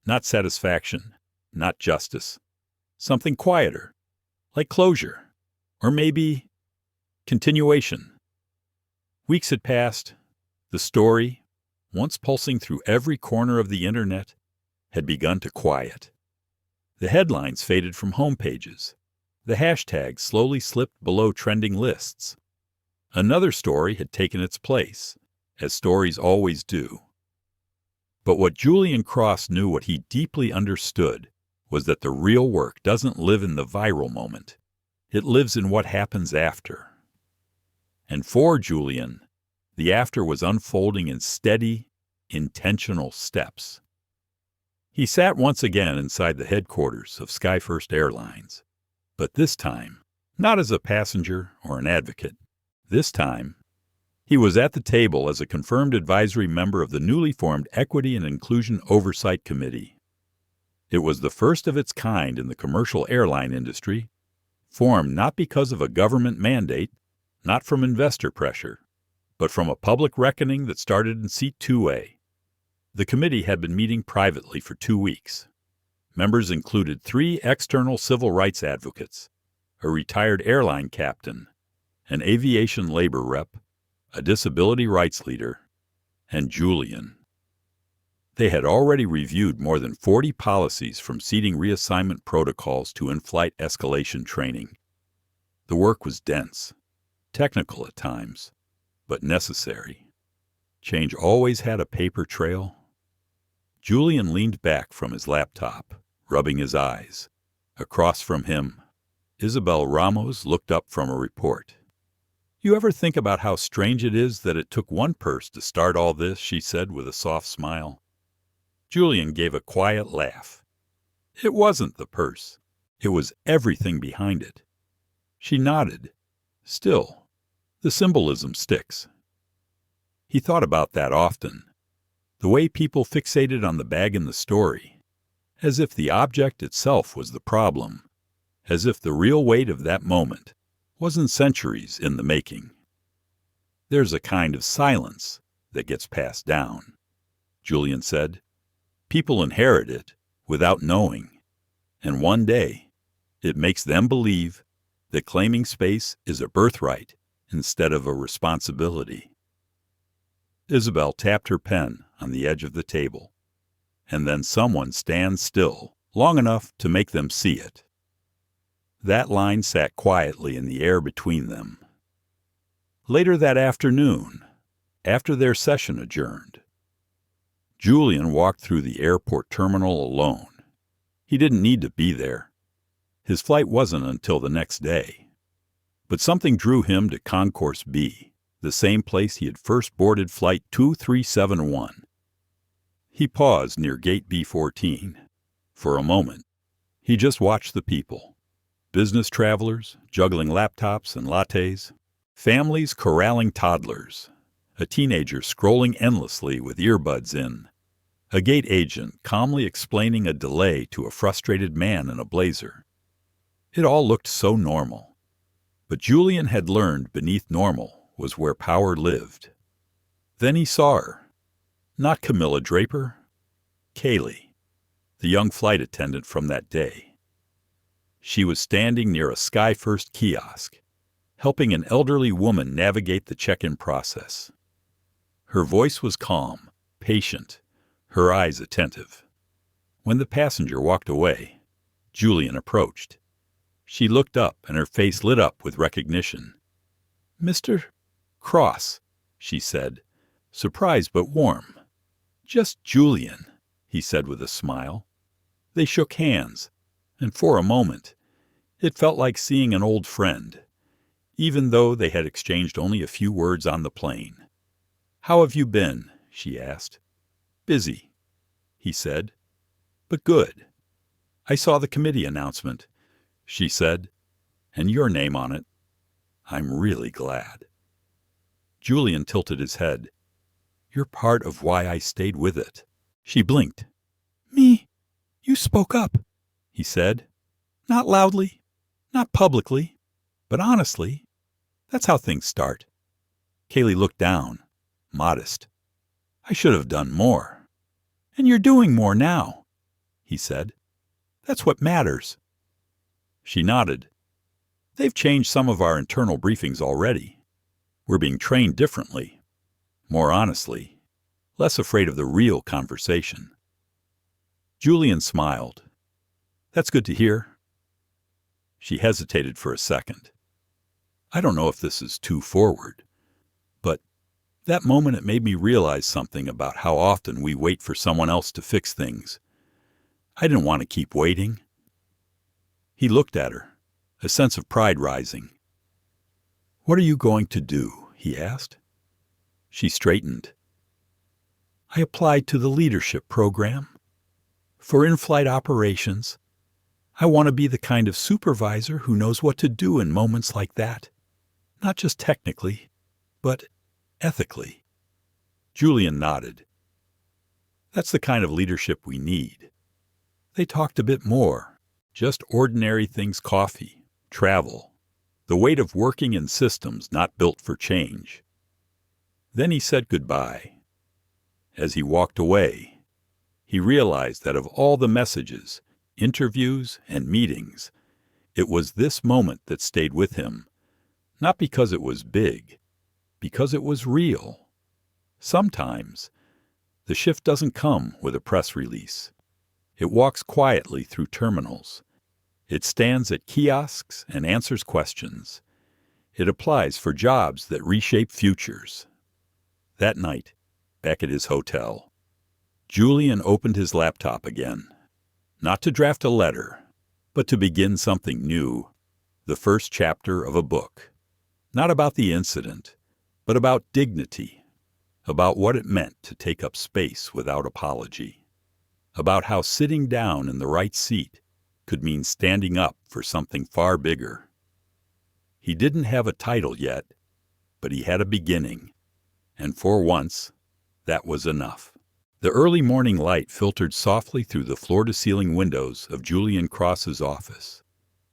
Not satisfaction, not justice. Something quieter, like closure, or maybe continuation. Weeks had passed. The story, once pulsing through every corner of the internet, had begun to quiet. The headlines faded from homepages. The hashtags slowly slipped below trending lists. Another story had taken its place, as stories always do. But what Julian Cross knew, what he deeply understood, was that the real work doesn't live in the viral moment. It lives in what happens after. And for Julian, the after was unfolding in steady, intentional steps. He sat once again inside the headquarters of SkyFirst Airlines, but this time, not as a passenger or an advocate. This time, he was at the table as a confirmed advisory member of the newly formed Equity and Inclusion Oversight Committee. It was the first of its kind in the commercial airline industry, formed not because of a government mandate, not from investor pressure, but from a public reckoning that started in Seat 2A. The committee had been meeting privately for 2 weeks. Members included 3 external civil rights advocates, a retired airline captain, an aviation labor rep, a disability rights leader, and Julian. They had already reviewed more than 40 policies from seating reassignment protocols to in-flight escalation training. The work was dense, technical at times, but necessary. Change always had a paper trail. Julian leaned back from his laptop, rubbing his eyes. Across from him, Isabel Ramos looked up from a report. You ever think about how strange it is that it took one purse to start all this, she said with a soft smile. Julian gave a quiet laugh. It wasn't the purse. It was everything behind it. She nodded. Still, the symbolism sticks. He thought about that often. The way people fixated on the bag in the story, as if the object itself was the problem, as if the real weight of that moment wasn't centuries in the making. There's a kind of silence that gets passed down, Julian said. People inherit it without knowing, and one day it makes them believe that claiming space is a birthright instead of a responsibility. Isabel tapped her pen on the edge of the table, and then someone stands still long enough to make them see it. That line sat quietly in the air between them. Later that afternoon, after their session adjourned. Julian walked through the airport terminal alone. He didn't need to be there. His flight wasn't until the next day. But something drew him to Concourse B, the same place he had first boarded Flight 2371. He paused near Gate B14. For a moment, he just watched the people. Business travelers juggling laptops and lattes, families corralling toddlers, a teenager scrolling endlessly with earbuds in, a gate agent calmly explaining a delay to a frustrated man in a blazer. It all looked so normal. But Julian had learned beneath normal was where power lived. Then he saw her. Not Camilla Draper. Kaylee, the young flight attendant from that day. She was standing near a Sky First kiosk, helping an elderly woman navigate the check-in process. Her voice was calm, patient, her eyes attentive. When the passenger walked away, Julian approached. She looked up and her face lit up with recognition. "Mr. Cross," she said, surprised but warm. "Just Julian," he said with a smile. They shook hands, and for a moment, it felt like seeing an old friend, even though they had exchanged only a few words on the plane. "How have you been?" she asked. "Busy," he said, "but good. I saw the committee announcement," she said, "and your name on it. I'm really glad." Julian tilted his head. "You're part of why I stayed with it." She blinked. "Me? You spoke up," he said. "Not loudly, not publicly, but honestly. That's how things start." Kaylee looked down, modest. "I should have done more." "And you're doing more now," he said. "That's what matters." She nodded. "They've changed some of our internal briefings already. We're being trained differently, more honestly, less afraid of the real conversation." Julian smiled. "That's good to hear." She hesitated for a second. "I don't know if this is too forward, but that moment it made me realize something about how often we wait for someone else to fix things. I didn't want to keep waiting." He looked at her, a sense of pride rising. "What are you going to do?" he asked. She straightened. "I applied to the leadership program. For in-flight operations, I want to be the kind of supervisor who knows what to do in moments like that. Not just technically, but ethically." Julian nodded. "That's the kind of leadership we need." They talked a bit more, just ordinary things: coffee, travel, the weight of working in systems not built for change. Then he said goodbye. As he walked away, he realized that of all the messages, interviews, and meetings, it was this moment that stayed with him, not because it was big, because it was real. Sometimes, the shift doesn't come with a press release. It walks quietly through terminals. It stands at kiosks and answers questions. It applies for jobs that reshape futures. That night, back at his hotel, Julian opened his laptop again, not to draft a letter, but to begin something new, the first chapter of a book. Not about the incident, but about dignity, about what it meant to take up space without apology, about how sitting down in the right seat could mean standing up for something far bigger. He didn't have a title yet, but he had a beginning, and for once, that was enough. The early morning light filtered softly through the floor-to-ceiling windows of Julian Cross's office,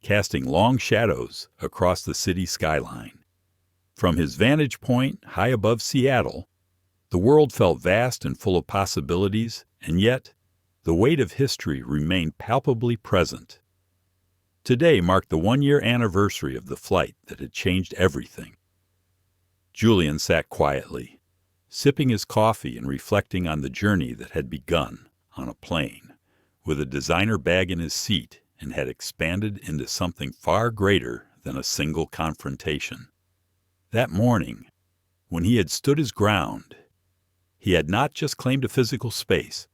casting long shadows across the city skyline. From his vantage point high above Seattle, the world felt vast and full of possibilities, and yet the weight of history remained palpably present. Today marked the one-year anniversary of the flight that had changed everything. Julian sat quietly, sipping his coffee and reflecting on the journey that had begun on a plane, with a designer bag in his seat, and had expanded into something far greater than a single confrontation. That morning, When he had stood his ground, he had not just claimed a physical space,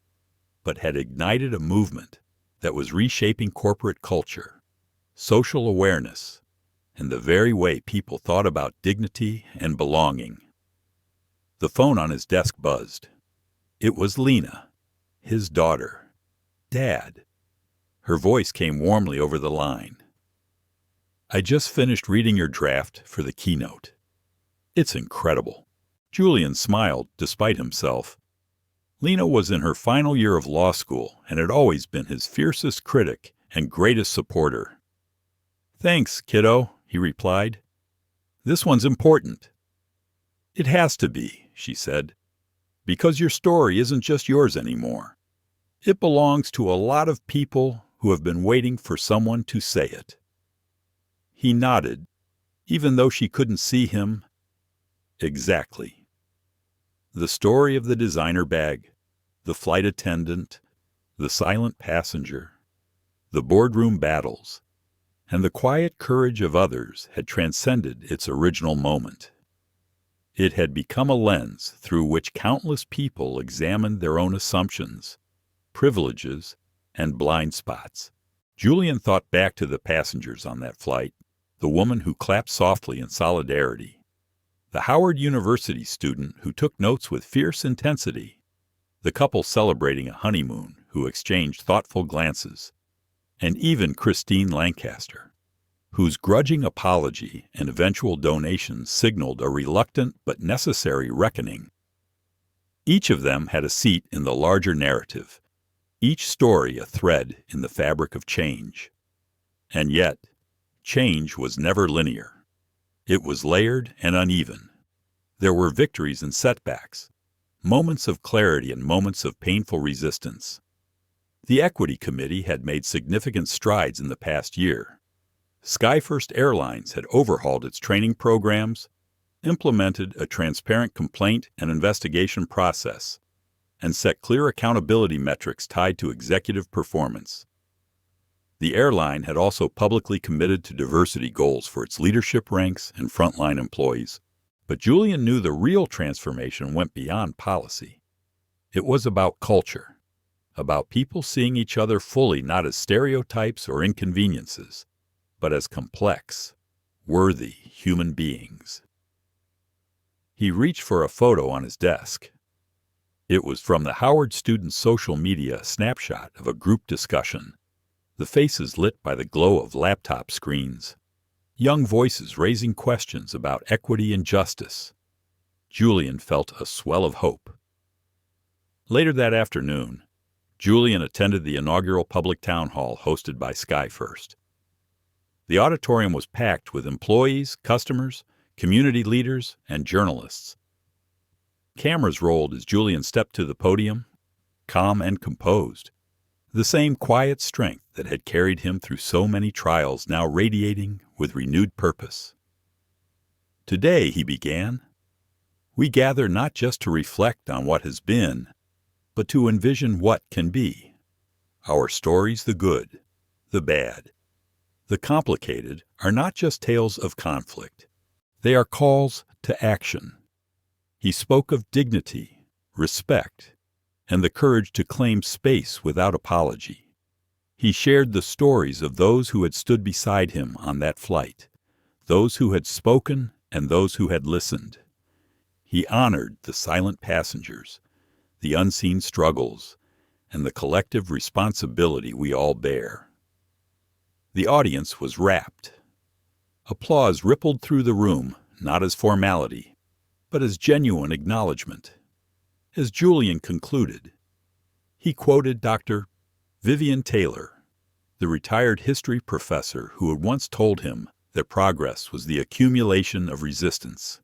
but had ignited a movement that was reshaping corporate culture, social awareness, and the very way people thought about dignity and belonging. The phone on his desk buzzed. It was Lena, his daughter. "Dad." Her voice came warmly over the line. "I just finished reading your draft for the keynote. It's incredible." Julian smiled despite himself. Lena was in her final year of law school and had always been his fiercest critic and greatest supporter. "Thanks, kiddo," he replied. "This one's important." "It has to be," she said, "because your story isn't just yours anymore. It belongs to a lot of people who have been waiting for someone to say it." He nodded, even though she couldn't see him. "Exactly." The story of the designer bag, the flight attendant, the silent passenger, the boardroom battles, and the quiet courage of others had transcended its original moment. It had become a lens through which countless people examined their own assumptions, privileges, and blind spots. Julian thought back to the passengers on that flight, the woman who clapped softly in solidarity, the Howard University student who took notes with fierce intensity, the couple celebrating a honeymoon who exchanged thoughtful glances, and even Christine Lancaster, whose grudging apology and eventual donation signaled a reluctant but necessary reckoning. Each of them had a seat in the larger narrative, each story a thread in the fabric of change. And yet, change was never linear. It was layered and uneven. There were victories and setbacks, moments of clarity and moments of painful resistance. The Equity Committee had made significant strides in the past year. SkyFirst Airlines had overhauled its training programs, implemented a transparent complaint and investigation process, and set clear accountability metrics tied to executive performance. The airline had also publicly committed to diversity goals for its leadership ranks and frontline employees. But Julian knew the real transformation went beyond policy. It was about culture, about people seeing each other fully not as stereotypes or inconveniences, but as complex, worthy human beings. He reached for a photo on his desk. It was from the Howard students' social media snapshot of a group discussion, the faces lit by the glow of laptop screens, young voices raising questions about equity and justice. Julian felt a swell of hope. Later that afternoon, Julian attended the inaugural public town hall hosted by SkyFirst. The auditorium was packed with employees, customers, community leaders, and journalists. Cameras rolled as Julian stepped to the podium, calm and composed, the same quiet strength that had carried him through so many trials now radiating with renewed purpose. "Today," he began, "we gather not just to reflect on what has been, but to envision what can be. Our stories, the good, the bad, the complicated, are not just tales of conflict. They are calls to action." He spoke of dignity, respect, and the courage to claim space without apology. He shared the stories of those who had stood beside him on that flight, those who had spoken and those who had listened. He honored the silent passengers, the unseen struggles, and the collective responsibility we all bear. The audience was rapt. Applause rippled through the room, not as formality, but as genuine acknowledgement. As Julian concluded, he quoted Dr. Vivian Taylor, the retired history professor who had once told him that progress was the accumulation of resistance.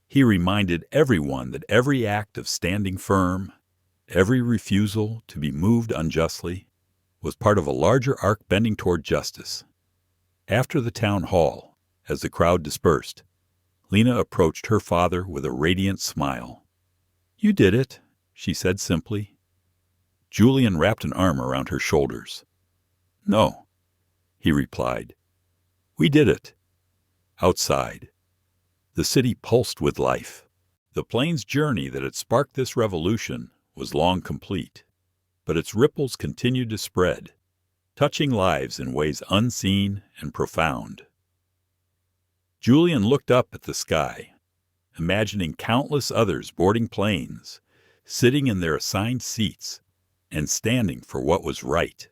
He reminded everyone that every act of standing firm, every refusal to be moved unjustly, was part of a larger arc bending toward justice. After the town hall, as the crowd dispersed, Lena approached her father with a radiant smile. "You did it," she said simply. Julian wrapped an arm around her shoulders. "No," he replied. "We did it. Outside. The city pulsed with life. The plane's journey that had sparked this revolution was long complete, but its ripples continued to spread, touching lives in ways unseen and profound. Julian looked up at the sky, imagining countless others boarding planes, sitting in their assigned seats, and standing for what was right.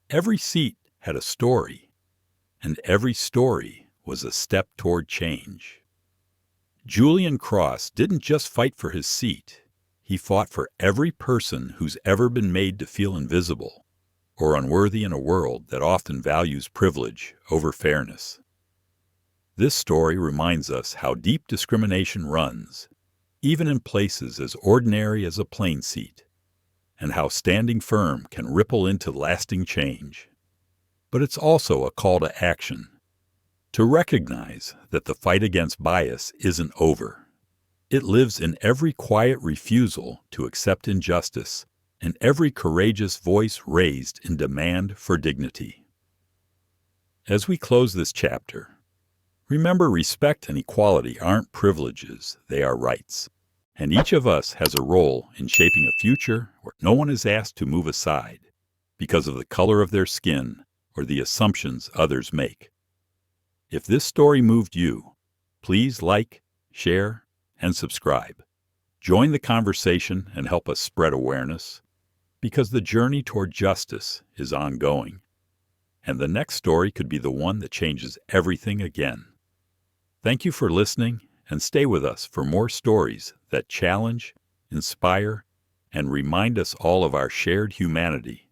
Every seat had a story, and every story was a step toward change. Julian Cross didn't just fight for his seat. He fought for every person who's ever been made to feel invisible or unworthy in a world that often values privilege over fairness. This story reminds us how deep discrimination runs, even in places as ordinary as a plane seat, and how standing firm can ripple into lasting change. But it's also a call to action, to recognize that the fight against bias isn't over. It lives in every quiet refusal to accept injustice and every courageous voice raised in demand for dignity. As we close this chapter, remember respect and equality aren't privileges, they are rights. And each of us has a role in shaping a future where no one is asked to move aside because of the color of their skin or the assumptions others make. If this story moved you, please like, share, and subscribe. Join the conversation and help us spread awareness, because the journey toward justice is ongoing, and the next story could be the one that changes everything again. Thank you for listening, and stay with us for more stories that challenge, inspire, and remind us all of our shared humanity